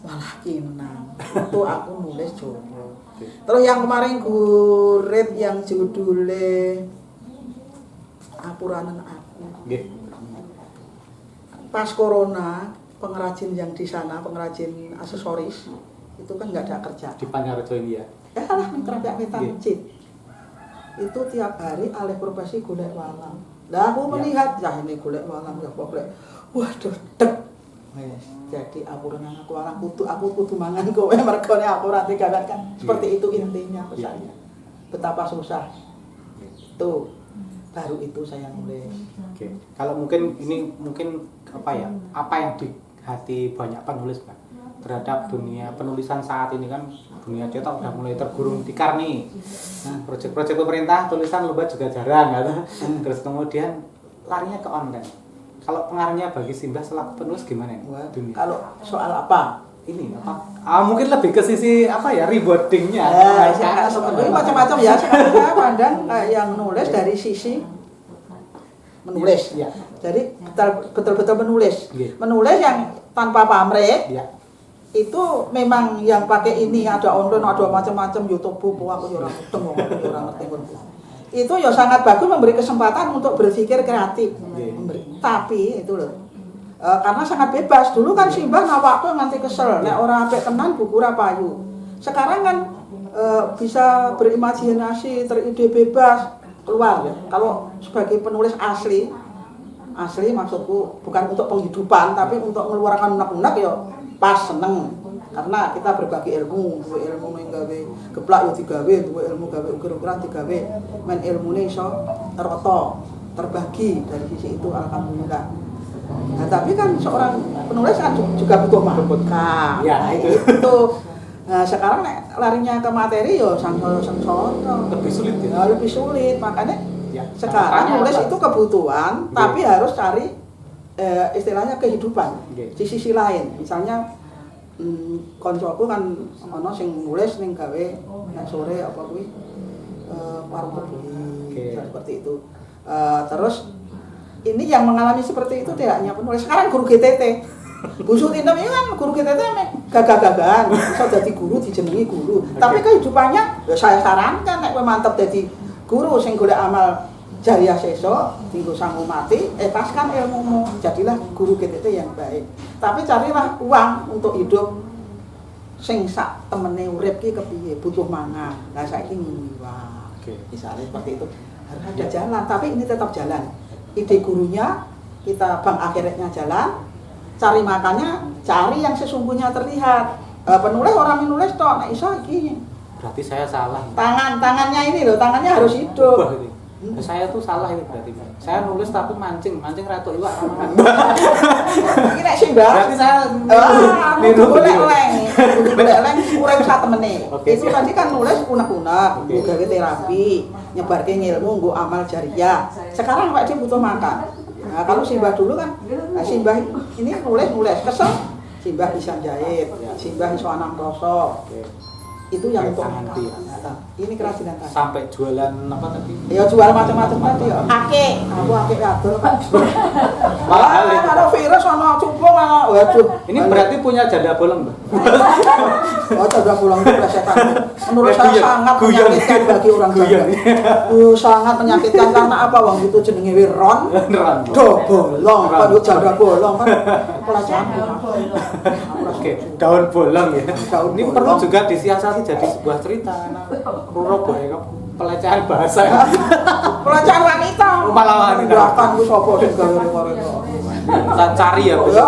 [SPEAKER 3] malah kinang. Itu aku nulis Jowo. Terus yang kemarin gurit yang judulnya Apuranen Aku. Pas corona, pengrajin yang di sana, pengrajin aksesoris, itu kan nggak ada kerja.
[SPEAKER 2] Di Pangarejo ini ya?
[SPEAKER 3] Ya lah, Krapiak Wetan Masjid. Itu tiap hari alih profesi golek walang. Lah aku melihat, ya ini golek walang, ya golek. Waduh, dek. Jadi apuranen aku walang aku kudu mangan kowe mergone aku ora tiga kan. Seperti itu intinya pesannya. Betapa susah. Tuh. Baru itu saya nulis.
[SPEAKER 2] Oke. Kalau mungkin ini apa yang di hati banyak penulis Pak terhadap dunia penulisan saat ini, kan dunia cetak udah mulai tergurung tikar nih. Nah, proyek-proyek pemerintah tulisan lomba juga jarang kan. Terus kemudian larinya ke online. Kalau pengaruhnya bagi Simbah selaku penulis gimana nih? Dunia?
[SPEAKER 3] Kalau soal apa?
[SPEAKER 2] Ini apa? Mungkin lebih ke sisi apa ya, rewardingnya.
[SPEAKER 3] Macam-macam ya. Sekarang saya pandang yang nulis dari sisi menulis.
[SPEAKER 2] Ya.
[SPEAKER 3] Jadi betul-betul menulis.
[SPEAKER 2] Ya.
[SPEAKER 3] Menulis yang tanpa pamrih.
[SPEAKER 2] Ya.
[SPEAKER 3] Itu memang yang pakai ini ada online, ada macam-macam YouTube buku aku ora ngerti. Itu ya sangat bagus, memberi kesempatan untuk berpikir kreatif. Tapi itu loh. Karena sangat bebas. Dulu kan Simbah nawakku nganti kesel, nek ora apik tenan buku ora payu. Sekarang kan bisa berimajinasi, teride bebas keluar ya. Kalau sebagai penulis asli maksudku bukan untuk penghidupan tapi untuk mengeluarkan unek-unek ya pas seneng. Karena kita berbagi ilmu, duwe ilmu ning gawe geplak ya digawe, duwe ilmu gawe ukir-ukiran digawe, men ilmune iso terbagi dari sisi itu alhamdulillah. Nah, tapi kan seorang penulis kan juga butuh makan. Ya, itu. Nah, sekarang larinya ke materi yo sang-sang
[SPEAKER 2] lebih sulit ya.
[SPEAKER 3] Nah, lebih sulit. Makanya
[SPEAKER 2] ya,
[SPEAKER 3] sekarang nulis itu kebutuhan, tapi harus cari istilahnya kehidupan. Di sisi lain, misalnya koncoku kan ono sing nulis ning gawe nek sore apa kuwi warung kopi. Seperti itu. Terus ini yang mengalami seperti itu tidak hanya penulis. Sekarang guru GTT, Bu Sutinem ini kan guru GTT gagah-gagahan, bisa jadi guru, dijenengi guru. Tapi kehidupannya, ya saya sarankan, nek kowe mantep jadi guru, sing golek amal jariah sesuk, tinggo sanggup mati, paskan ilmumu, jadilah guru GTT yang baik. Tapi carilah uang untuk hidup, sing sak temene urip ki kepiye, butuh mangan. Lah saiki ngene wae. Misalnya seperti itu, harus ada jalan, tapi ini tetap jalan. Ide gurunya, kita bang akhiratnya jalan, cari makannya, cari yang sesungguhnya terlihat. Penulis orang menulis toh, nah iso iki.
[SPEAKER 2] Berarti saya salah.
[SPEAKER 3] Tangannya ini loh, tangannya harus hidup.
[SPEAKER 2] Saya tuh salah ini berarti. Saya nulis tapi mancing ratu iwak ramangan.
[SPEAKER 3] Iki nek Simbah.
[SPEAKER 2] Berarti saya
[SPEAKER 3] golek leng urip sak temene. Itu tadi kan nulis unek-unek, gawe terapi, nyebarke ilmu, nggo amal jariah. Sekarang Pak dia butuh makan. Nah, kalau Simbah dulu kan, Simbah ini nulis kesel, Simbah bisa jahit, Simbah iso anam rasa. Itu yang untuk
[SPEAKER 2] tangan itu ya.
[SPEAKER 3] ini kerajinan tangan.
[SPEAKER 2] Sampai jualan apa tadi?
[SPEAKER 3] Ya jual macam-macam tadi ya. Aku akeh adol Pak.
[SPEAKER 2] Mahal ya.
[SPEAKER 3] Ada virus, ada cupung, ada waduh.
[SPEAKER 2] Ini berarti punya janda bolong, Mbak?
[SPEAKER 3] Oh, janda bolong itu plesetan. Menurut saya
[SPEAKER 2] Guyon.
[SPEAKER 3] sangat
[SPEAKER 2] Guyon.
[SPEAKER 3] menyakitkan bagi orang
[SPEAKER 2] Guyon.
[SPEAKER 3] janda. Sangat menyakitkan karena apa wong itu jenenge wiron.
[SPEAKER 2] Ron.
[SPEAKER 3] Do bolong, kalau janda bolong kan pelecehan.
[SPEAKER 2] Oke, daun bolong ya.
[SPEAKER 3] Daun
[SPEAKER 2] Ini
[SPEAKER 3] bolong.
[SPEAKER 2] perlu juga disiasati jadi sebuah cerita. Roro ya, pelecehan bahasa ya.
[SPEAKER 3] Pelecehan wanita.
[SPEAKER 2] Malah wanita.
[SPEAKER 3] Bahkan ku sapa sing gawe itu.
[SPEAKER 2] Kita cari ya, Bu.
[SPEAKER 3] Ya,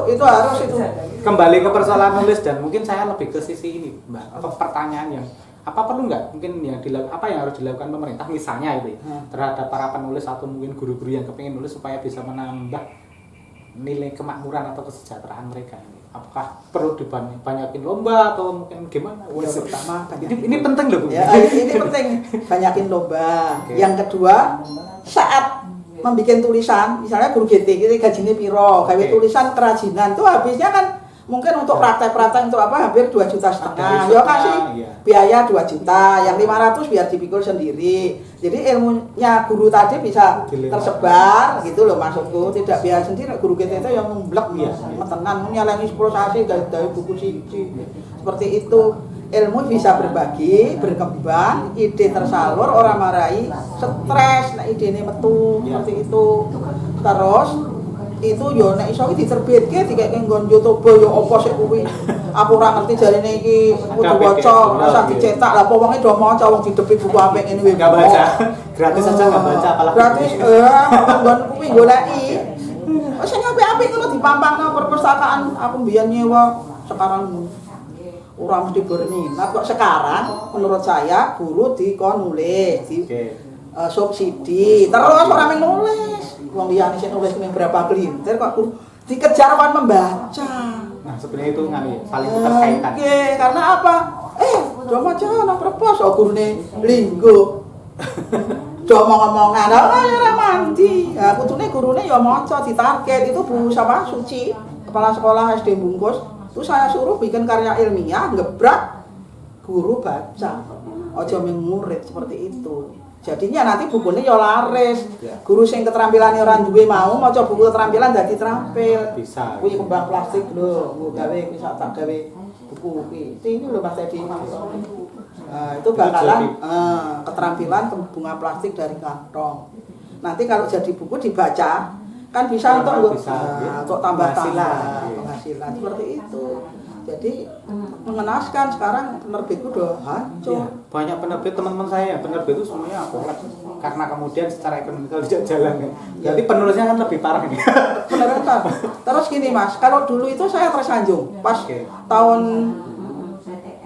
[SPEAKER 3] itu harus itu.
[SPEAKER 2] Kembali ke persoalan nulis dan mungkin saya lebih ke sisi ini, Mbak. Apa pertanyaan yang apa perlu nggak mungkin yang apa yang harus dilakukan pemerintah misalnya itu ya, terhadap para penulis atau mungkin guru-guru yang kepingin nulis supaya bisa menambah nilai kemakmuran atau kesejahteraan mereka ini? Apakah perlu dibanyakin lomba atau mungkin gimana?
[SPEAKER 3] Yang pertama
[SPEAKER 2] Ini penting loh, Bu.
[SPEAKER 3] Ya, ini penting, banyakin lomba.
[SPEAKER 2] Oke.
[SPEAKER 3] Yang kedua, saat membuat tulisan, misalnya guru GT, ini gajinya piro, gawe
[SPEAKER 2] Oke.
[SPEAKER 3] tulisan kerajinan, itu habisnya kan mungkin untuk praktek-praktek untuk apa hampir 2,5 juta. Ya kasih
[SPEAKER 2] Iya.
[SPEAKER 3] biaya 2 juta, yang 500 biar dipikul sendiri. Jadi ilmunya guru tadi bisa
[SPEAKER 2] Dilema.
[SPEAKER 3] tersebar gitu loh maksudku, tidak biaya sendiri. Guru GT itu yang memblek
[SPEAKER 2] Iya.
[SPEAKER 3] metenan nyalangi 10 sasi dari buku siji. Seperti itu. Ilmu bisa berbagi, berkembang, ide tersalur, orang marahi, stres, nah ide ini metu,
[SPEAKER 2] Ya.
[SPEAKER 3] seperti itu. Terus itu yo nek iso iki diterbitke dikeke nggon YouTube yo apa sik kuwi. Aku ora ngerti jarine iki kudu
[SPEAKER 2] Ada
[SPEAKER 3] waca,
[SPEAKER 2] PDF,
[SPEAKER 3] ora
[SPEAKER 2] iya.
[SPEAKER 3] dicetak. Lah apa wonge do maca wong didepit buku apik ngene kuwi.
[SPEAKER 2] Nggak baca. Gratis aja nggak baca, apalagi
[SPEAKER 3] Gratis nggon kuwi goleki. Sing apik-apik ngono dipampangno perpustakaan aku mbiyen nyewa sekarang orang mesti berminat kok. Sekarang menurut saya guru dikon nulis di
[SPEAKER 2] Oke.
[SPEAKER 3] subsidi terus orang yang nulis wong liyane sing nulis mung berapa kelintir kok guru dikejar kan membaca.
[SPEAKER 2] Nah, sebenarnya itu nganu ya, saling terkaitan.
[SPEAKER 3] Oke, karena apa? Do maca nang perpus oh gurune linggo. Do ngomong-ngomongan, ora mandi. Nah, kudune gurune ya maca ditarget itu Bu sama Suci, kepala sekolah SD Bungkus. Itu saya suruh bikin karya ilmiah, gebrak guru baca. Ojo murid seperti itu. Jadinya nanti bukunya ya laris. Guru sing keterampilan orang duwe mau maca buku keterampilan dadi terampil.
[SPEAKER 2] Bisa.
[SPEAKER 3] Kuwi kembang plastik lho, nggo gawe bisa tak gawe buku kuwi. Ini lho Mas Teddy. Itu bakalan keterampilan bunga plastik dari kantong. Nanti kalau jadi buku dibaca kan bisa untuk untuk tambah-tambah penghasilan seperti itu. Jadi mengenaskan sekarang penerbitku udah hancur.
[SPEAKER 2] Iya, banyak penerbit teman-teman saya, penerbit itu semuanya kolak karena kemudian secara ekonomi tidak jalan kan. Jadi penulisnya kan lebih parah ini.
[SPEAKER 3] Beneran Pak. Terus gini Mas, kalau dulu itu saya tersanjung pas
[SPEAKER 2] Oke.
[SPEAKER 3] tahun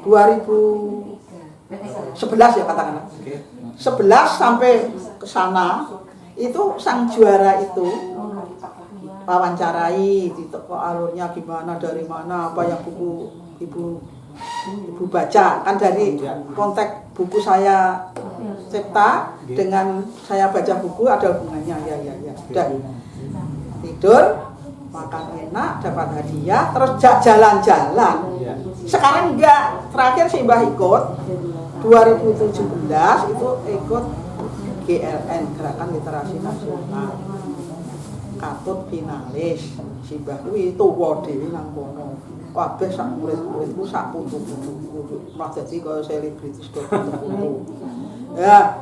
[SPEAKER 3] 2011 ya katakanlah.
[SPEAKER 2] Oke.
[SPEAKER 3] 11 sampai ke sana itu sang juara itu wawancarai di toko alurnya gimana, dari mana, apa yang buku ibu baca kan dari konteks buku saya cipta dengan saya baca buku ada hubungannya ya. Dan tidur makan enak dapat hadiah terus jalan-jalan. Sekarang enggak, terakhir si Mbah ikut 2017 itu ikut GLN Gerakan Literasi Nasional. Katut finalis si Mbah kuwi tuwa dhewe nang kono. Kabeh sak murid-muridku sak putu-putu malah dadi kaya selebritis do putu. Ya,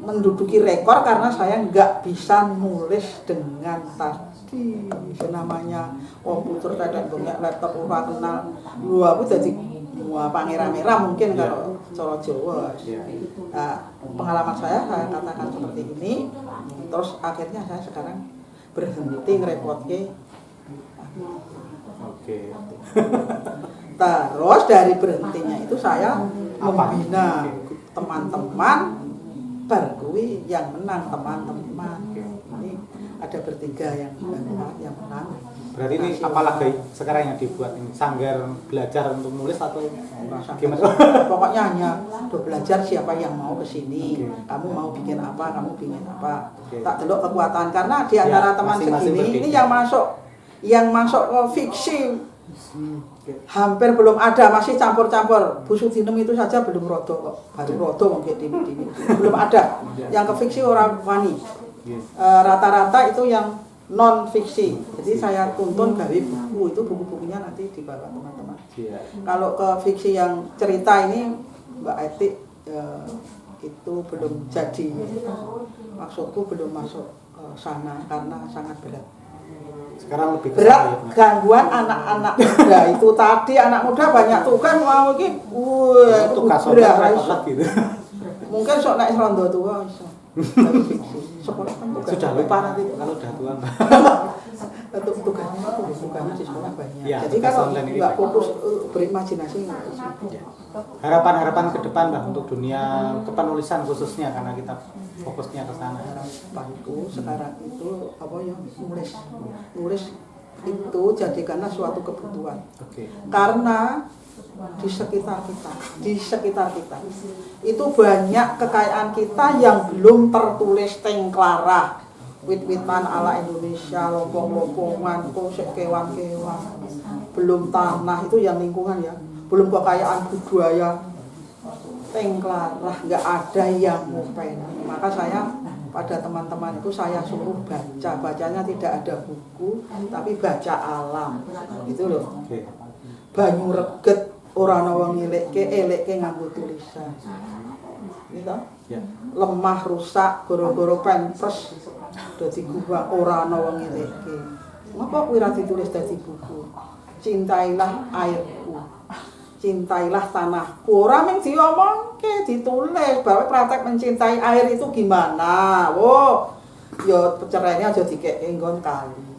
[SPEAKER 3] menduduki rekor karena saya nggak bisa nulis dengan tadi namanya komputer tetek banyak laptop ora kenal. Lho aku dadi pangeran merah mungkin kalau cara Jawa. Nah, pengalaman saya katakan seperti ini. Terus akhirnya saya sekarang berhenti ngerepotke.
[SPEAKER 2] Oke.
[SPEAKER 3] Terus dari berhentinya itu saya membina teman-teman berkuwi yang menang teman-teman. Ini ada bertiga yang menang.
[SPEAKER 2] Berarti ini apalagi sekarang yang dibuat ini sanggar belajar untuk nulis atau gimana?
[SPEAKER 3] Pokoknya hanya belajar siapa yang mau ke sini. Kamu mau bikin apa, kamu bikin apa. Tak delok kekuatan karena di antara teman segini ini yang masuk ke fiksi Hampir belum ada, masih campur-campur. Bu Sudinem itu saja belum rodo kok, baru rodo mungkin di belum ada. Yang ke fiksi orang wani. Rata-rata itu yang non fiksi. Jadi saya tuntun gawe buku, itu buku-bukunya nanti dibawa teman-teman. Kalau ke fiksi yang cerita ini Mbak Etik itu belum jadi. Maksudku belum masuk sana karena sangat berat.
[SPEAKER 2] Sekarang lebih
[SPEAKER 3] Berat gangguan anak-anak muda itu tadi, anak muda banyak tugas mau iki.
[SPEAKER 2] tugas
[SPEAKER 3] berat
[SPEAKER 2] gitu.
[SPEAKER 3] Mungkin sok naik rondo tua iso. Sekolah kan tugas.
[SPEAKER 2] Sudah lupa nanti kalau udah tua.
[SPEAKER 3] Tugasnya di sekolah banyak.
[SPEAKER 2] Ya,
[SPEAKER 3] jadi
[SPEAKER 2] tugas
[SPEAKER 3] kalau
[SPEAKER 2] online ini
[SPEAKER 3] nggak
[SPEAKER 2] banyak.
[SPEAKER 3] fokus berimajinasi nggak bisa.
[SPEAKER 2] Ya. Harapan-harapan ke depan Mbak untuk dunia kepenulisan khususnya karena kita fokusnya ke sana.
[SPEAKER 3] Harapanku sekarang itu apa ya, nulis itu jadikanlah suatu kebutuhan.
[SPEAKER 2] Oke.
[SPEAKER 3] Karena di sekitar kita itu banyak kekayaan kita yang belum tertulis tengklara. Wit-witan ala Indonesia, lopong-lopongan, kosek kewan-kewan, belum tanah itu yang lingkungan ya, belum kekayaan budaya tengklarah, nggak ada yang ngupen. Maka saya pada teman-teman itu saya suruh bacanya tidak ada buku tapi baca alam gitu loh. Banyu reget ora ana wong elekke nganggo tulisan gitu. Lemah rusak gara-gara penpres dadi gubah ora ana wong elekke. Ngapa kuwi ra ditulis dadi buku? Cintailah airku, cintailah tanahku. Ora mung diomongke, ditulis bahwa praktek mencintai air itu gimana. Ya pecerainya aja dikeke nggon kali.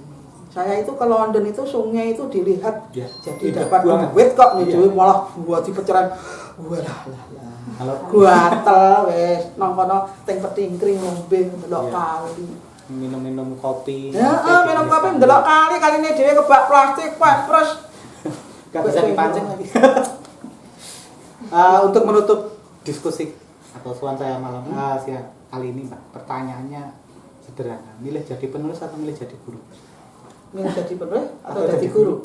[SPEAKER 3] Saya itu ke London itu sungai itu dilihat
[SPEAKER 2] Ya,
[SPEAKER 3] jadi dapat duit kok nih duit malah buat di peceran. Kalau gatel wis nang kono teng petingkring ngombe ndelok kali.
[SPEAKER 2] Minum-minum kopi.
[SPEAKER 3] Ya, minum kopi ndelok kali kaline dhewe kebak plastik terus
[SPEAKER 2] Gak bisa dipancing lagi. Untuk menutup diskusi atau suan saya malam siang kali ini Mbak, pertanyaannya sederhana. Milih jadi penulis atau milih jadi guru?
[SPEAKER 3] milih jadi penulis atau jadi guru?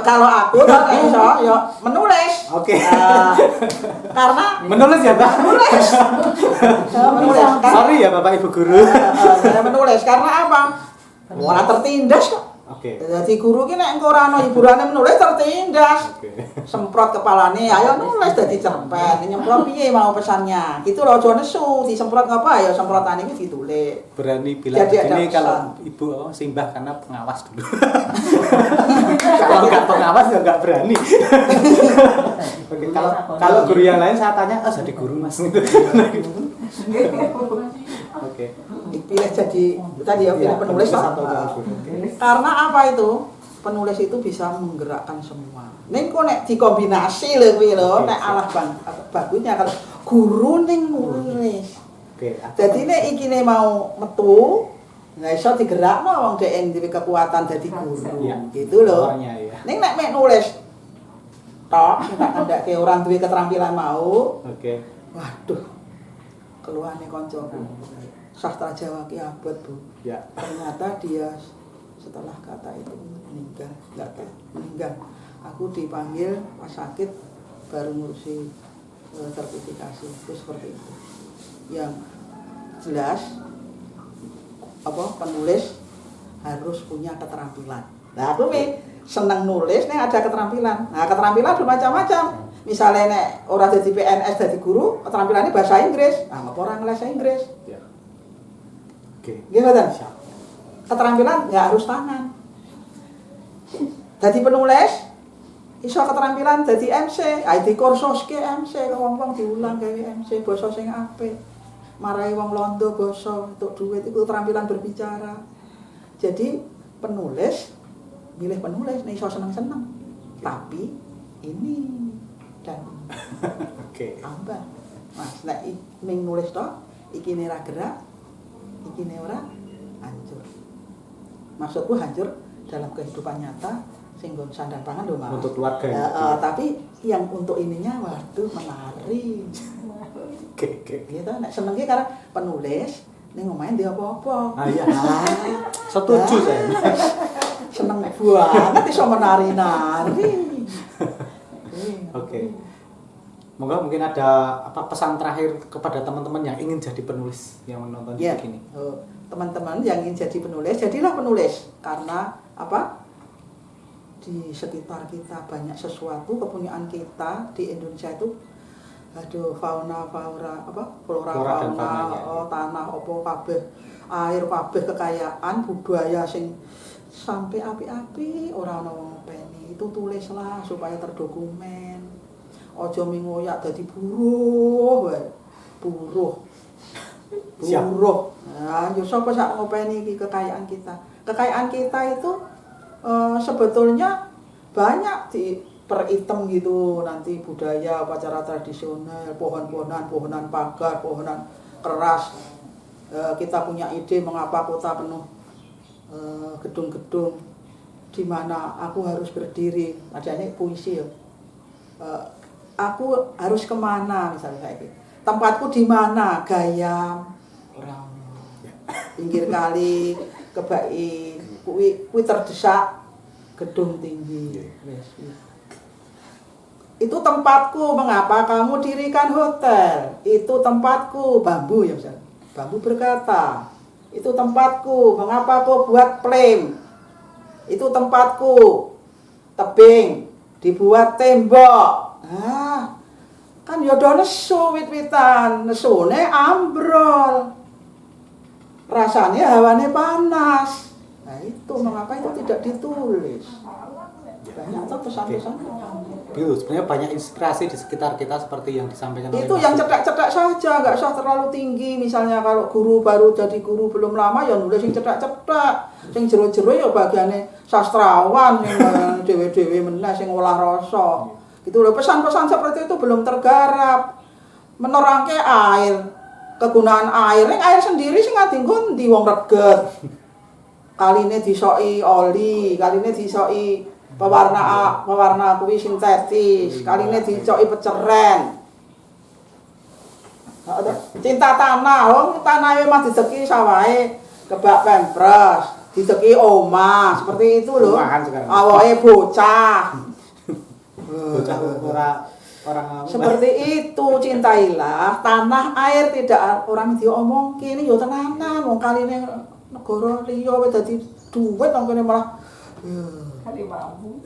[SPEAKER 3] Kalau aku tak iso ya menulis.
[SPEAKER 2] Oke.
[SPEAKER 3] Karena
[SPEAKER 2] Menulis ya, Mbak?
[SPEAKER 3] menulis. Menulis.
[SPEAKER 2] Sorry ya Bapak Ibu guru.
[SPEAKER 3] Saya menulis karena apa? Ora tertindas kok.
[SPEAKER 2] Oke.
[SPEAKER 3] Jadi guru ki nek engko ora ana hiburane menulis tertindas.
[SPEAKER 2] Oke.
[SPEAKER 3] Semprot kepalane, ayo nulis dadi cerpen. Nyemprot piye mau pesannya? Gitu loh, aja nesu, disemprot ngapa ya semprotan iki ditulis.
[SPEAKER 2] Berani bilang
[SPEAKER 3] Jadi ada
[SPEAKER 2] begini
[SPEAKER 3] pesan.
[SPEAKER 2] kalau Ibu simbah karena pengawas dulu. Kalau nggak pengawas ya nggak berani. Oke, kalau guru yang lain saya tanya, jadi guru Mas gitu. Oke.
[SPEAKER 3] Dipilih jadi tadi ya pilih penulis
[SPEAKER 2] atau
[SPEAKER 3] toh.
[SPEAKER 2] guru.
[SPEAKER 3] Karena apa itu? Penulis itu bisa menggerakkan semua. Ning kok nek dikombinasi lho kuwi lho, nek alah bagusnya kalau guru ning nulis.
[SPEAKER 2] Oke.
[SPEAKER 3] Jadi nek ikine mau metu, nggak iso digerakno wong dhek duwe kekuatan dadi guru.
[SPEAKER 2] Iya.
[SPEAKER 3] Gitu loh.
[SPEAKER 2] Powernya, ya.
[SPEAKER 3] Ning nek mek nulis tok sing tak kandhake orang duwe keterampilan mau.
[SPEAKER 2] Oke.
[SPEAKER 3] Waduh. Keluhane kancaku. Sastra Jawa ki abot, Bu.
[SPEAKER 2] Ya.
[SPEAKER 3] Ternyata dia setelah kata itu meninggal, meninggal. Aku dipanggil pas sakit baru ngurusi sertifikasi itu seperti itu. Yang jelas apa penulis harus punya keterampilan. Nah, aku seneng nulis nih ada keterampilan. Nah, keterampilan bermacam-macam. Misalnya nek ora jadi PNS jadi guru, keterampilannya bahasa Inggris. Nah, ngapa orang les Inggris?
[SPEAKER 2] Ya. Oke.
[SPEAKER 3] Gimana? Keterampilan nggak harus tangan. Jadi penulis, iso keterampilan jadi MC, ID kursus ke MC, wong-wong diulang kayak MC, basa sing apik. Marai wong londo basa untuk duit itu keterampilan berbicara. Jadi penulis, milih penulis, nih iso seneng-seneng. Tapi ini dan
[SPEAKER 2] Oke.
[SPEAKER 3] tambah. Mas, nek ning nulis tok, iki ora gerak, iki ora hancur. Maksudku hancur dalam kehidupan nyata sing nggon sandang pangan lho, Mas.
[SPEAKER 2] Untuk keluarga.
[SPEAKER 3] Ya, tapi yang untuk ininya waduh menari.
[SPEAKER 2] Oke.
[SPEAKER 3] Gitu nek senenge karena penulis ning omahe ndek apa-apa.
[SPEAKER 2] Iya. Setuju saya.
[SPEAKER 3] seneng banget iso menari-nari.
[SPEAKER 2] Oke. Moga mungkin ada pesan terakhir kepada teman-teman yang ingin jadi penulis yang menonton
[SPEAKER 3] Ya,
[SPEAKER 2] ini.
[SPEAKER 3] teman-teman yang ingin jadi penulis, jadilah penulis. Karena apa? Di sekitar kita banyak sesuatu, kepunyaan kita di Indonesia itu, aduh, fauna, flora,
[SPEAKER 2] dan
[SPEAKER 3] fauna,
[SPEAKER 2] faunanya.
[SPEAKER 3] tanah, opo kabeh, air kabeh, kekayaan, budaya sing sampai api-api orang wong ngopeni. Itu tulislah supaya terdokumen. Ojo mingoyak dadi buruh wae. Buruh.
[SPEAKER 2] Siap.
[SPEAKER 3] Buruh. Nah, yo sapa sak ngopeni iki kekayaan kita. Kekayaan kita itu sebetulnya banyak diperitem gitu, nanti budaya, upacara tradisional, pohonan pagar, pohonan keras. Kita punya ide mengapa kota penuh gedung-gedung, di mana aku harus berdiri. Adanya puisi ya. Aku harus kemana misalnya kayak gitu. Tempatku di mana? Gayam, orang pinggir kali, kebai, kui terdesak, gedung tinggi. Itu tempatku. Mengapa kamu dirikan hotel? Itu tempatku. Bambu ya misalnya. Bambu berkata, itu tempatku. Mengapa kau buat frame? Itu tempatku. Tebing dibuat tembok. Nah, kan yodo nesu wit-witan, nesune ambrol. Rasanya hawanya panas. Nah, itu mengapa itu tidak ditulis? Banyak tuh pesan-pesan.
[SPEAKER 2] Itu sebenarnya banyak inspirasi di sekitar kita seperti yang disampaikan oleh
[SPEAKER 3] Itu
[SPEAKER 2] Mas
[SPEAKER 3] yang
[SPEAKER 2] Supri.
[SPEAKER 3] cedak-cedak saja, nggak usah terlalu tinggi. Misalnya kalau guru baru jadi guru belum lama ya nulis yang cedak-cedak. Sing jero-jero ya bagiane sastrawan yang dewe-dewe meneh sing olah rasa. Gitu loh, pesan-pesan seperti itu belum tergarap. Menerangke air, kegunaan air. Ning air sendiri sing ngadinggo ndi wong reget. Kaline disoki oli, kaline disoki pewarna kuwi sintetis, kaline dicoki peceren. Cinta tanah, wong tanahe mah dideki sawahe kebak pempres, dideki omah, seperti itu loh.
[SPEAKER 2] Rumahan sekarang.
[SPEAKER 3] Awake bocah.
[SPEAKER 2] Bocah orang
[SPEAKER 3] Seperti itu, cintailah tanah air, tidak orang diomongke ini yo tenanan wong kaline negara liya wis dadi duit nang kene malah
[SPEAKER 4] Kali mampu.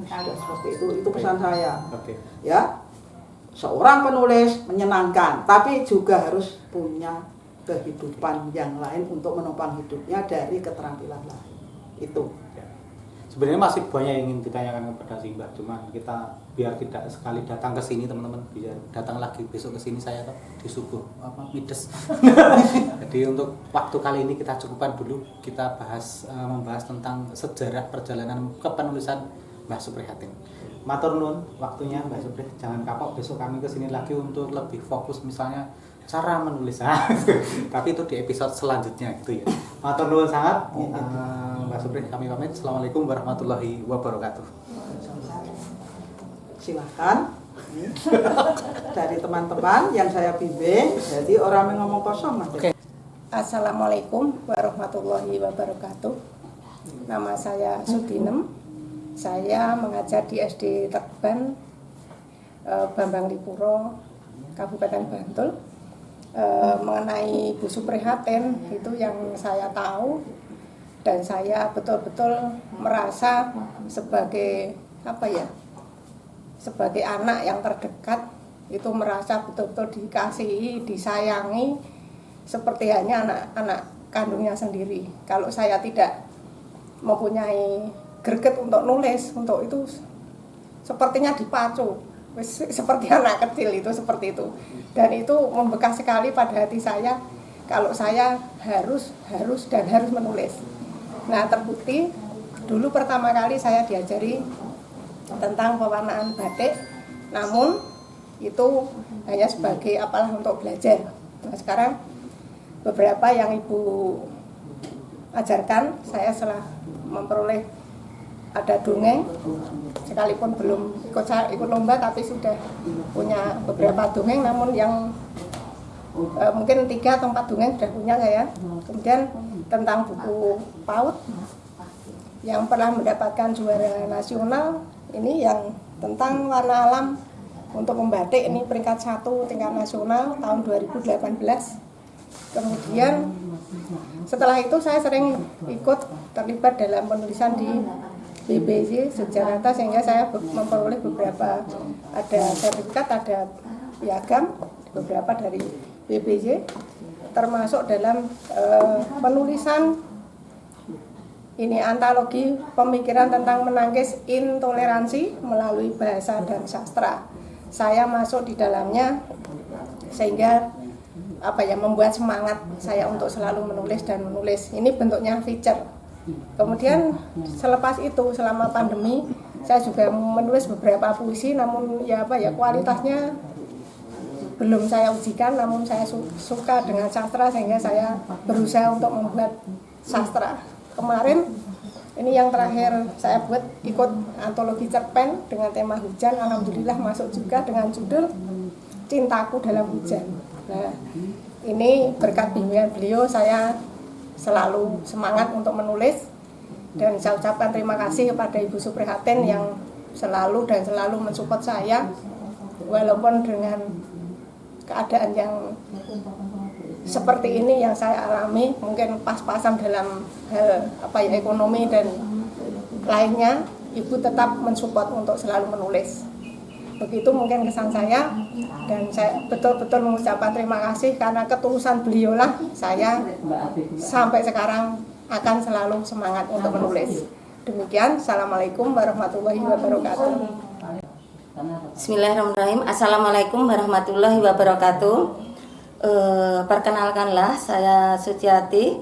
[SPEAKER 3] seperti itu pesan saya.
[SPEAKER 2] Oke.
[SPEAKER 3] Ya. Seorang penulis menyenangkan, tapi juga harus punya kehidupan yang lain untuk menopang hidupnya dari keterampilan lain. Itu.
[SPEAKER 2] Sebenarnya masih banyak yang ingin ditanyakan kepada Simbah, cuman kita biar tidak sekali datang ke sini teman-teman, biar datang lagi besok ke sini saya tuh disuguh mides. Jadi untuk waktu kali ini kita cukupkan dulu, kita membahas tentang sejarah perjalanan kepenulisan Mbah Supri Hatin. Matur nuwun waktunya Mbah Supri, jangan kapok, besok kami ke sini lagi untuk lebih fokus misalnya cara menulis. Tapi itu di episode selanjutnya gitu ya. Matur nuwun sangat. Mbak Supri, kami pamit. Assalamualaikum warahmatullahi wabarakatuh.
[SPEAKER 3] Silahkan dari teman-teman yang saya bimbing, jadi orang yang ngomong kosong nanti.
[SPEAKER 2] Oke.
[SPEAKER 4] Assalamualaikum warahmatullahi wabarakatuh. Nama saya Sudinem. Saya mengajar di SD Tekban Bambang Lipuro, Kabupaten Bantul. Mengenai Bu Supri Hatin itu yang saya tahu, dan saya betul-betul merasa sebagai sebagai anak yang terdekat, itu merasa betul-betul dikasihi, disayangi seperti hanya anak-anak kandungnya sendiri. Kalau saya tidak mempunyai greget untuk nulis, untuk itu sepertinya dipacu, seperti anak kecil itu, seperti itu. Dan itu membekas sekali pada hati saya, kalau saya harus menulis. Nah, terbukti dulu pertama kali saya diajari tentang pewarnaan batik, namun itu hanya sebagai untuk belajar. Nah, sekarang beberapa yang Ibu ajarkan, saya setelah memperoleh ada dongeng, sekalipun belum ikut lomba, tapi sudah punya beberapa dongeng, namun yang mungkin 3 atau 4 dongeng sudah punya saya. Kemudian tentang buku PAUD
[SPEAKER 6] yang pernah mendapatkan juara nasional. Ini yang tentang warna alam untuk membatik, ini peringkat 1 tingkat nasional tahun 2018. Kemudian setelah itu saya sering ikut terlibat dalam penulisan di BPJ Yogyakarta, sehingga saya memperoleh beberapa, ada sertifikat, ada piagam beberapa dari BPJ, termasuk dalam penulisan ini antologi pemikiran tentang menangkis intoleransi melalui bahasa dan sastra. Saya masuk di dalamnya sehingga membuat semangat saya untuk selalu menulis dan menulis. Ini bentuknya feature. Kemudian selepas itu selama pandemi saya juga menulis beberapa puisi, namun kualitasnya belum saya ujikan, namun saya suka dengan sastra sehingga saya berusaha untuk membuat sastra. Kemarin ini yang terakhir saya buat ikut antologi cerpen dengan tema hujan, alhamdulillah masuk juga dengan judul Cintaku Dalam Hujan. Nah, ini berkat bimbingan beliau saya selalu semangat untuk menulis, dan saya ucapkan terima kasih kepada Ibu Suprihatin yang selalu mensupport saya walaupun dengan keadaan yang seperti ini yang saya alami, mungkin pas-pasan dalam hal ekonomi dan lainnya, Ibu tetap mensupport untuk selalu menulis. Begitu mungkin kesan saya, dan saya betul-betul mengucapkan terima kasih karena ketulusan beliau lah saya sampai sekarang akan selalu semangat untuk menulis. Demikian, Assalamualaikum warahmatullahi wabarakatuh.
[SPEAKER 7] Bismillahirrahmanirrahim. Assalamualaikum warahmatullahi wabarakatuh. Perkenalkanlah, saya Suciati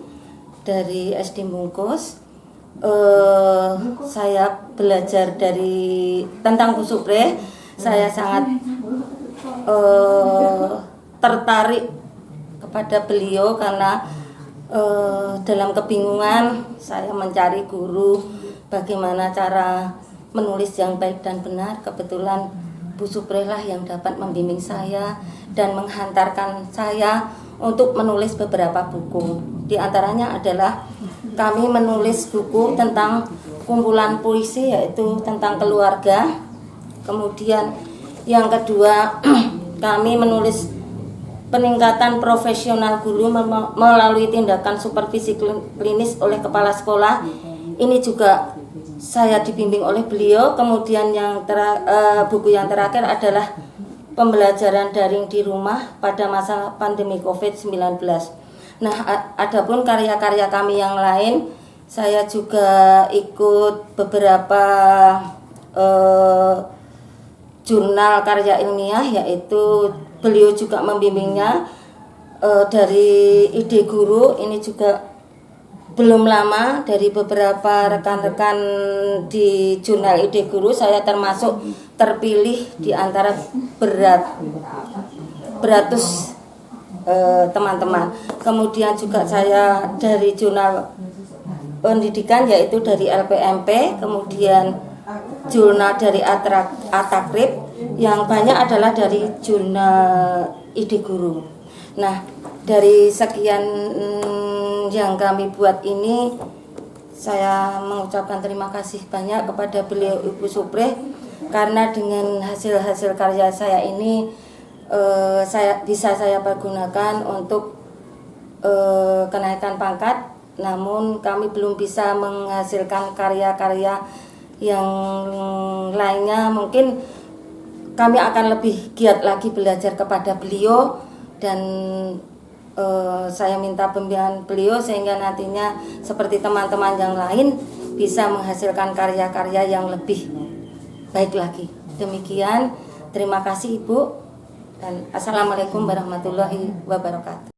[SPEAKER 7] dari SD Bungkus. Saya belajar tentang Bu Supreh. Saya sangat tertarik kepada beliau karena dalam kebingungan saya mencari guru bagaimana cara menulis yang baik dan benar. Kebetulan Bu Supreh lah yang dapat membimbing saya dan menghantarkan saya untuk menulis beberapa buku. Di antaranya adalah kami menulis buku tentang kumpulan puisi, yaitu tentang keluarga. Kemudian yang kedua, kami menulis peningkatan profesional guru melalui tindakan supervisi klinis oleh kepala sekolah. Ini juga saya dibimbing oleh beliau. Kemudian buku yang terakhir adalah pembelajaran daring di rumah pada masa pandemi COVID-19. Nah, adapun karya-karya kami yang lain, saya juga ikut beberapa jurnal karya ilmiah, yaitu beliau juga membimbingnya dari Ide Guru. Ini juga belum lama, dari beberapa rekan-rekan di jurnal Ide Guru, saya termasuk terpilih di antara beratus teman-teman. Kemudian juga saya dari jurnal pendidikan, yaitu dari LPMP, kemudian jurnal dari Atakrib, yang banyak adalah dari jurnal Ide Guru. Nah, dari sekian yang kami buat ini, saya mengucapkan terima kasih banyak kepada beliau Ibu Supreh, karena dengan hasil-hasil karya saya ini saya pergunakan untuk kenaikan pangkat. Namun kami belum bisa menghasilkan karya-karya yang lainnya. Mungkin kami akan lebih giat lagi belajar kepada beliau, dan saya minta pembimbingan beliau sehingga nantinya seperti teman-teman yang lain bisa menghasilkan karya-karya yang lebih baik lagi. Demikian, terima kasih Ibu, dan Assalamualaikum warahmatullahi wabarakatuh.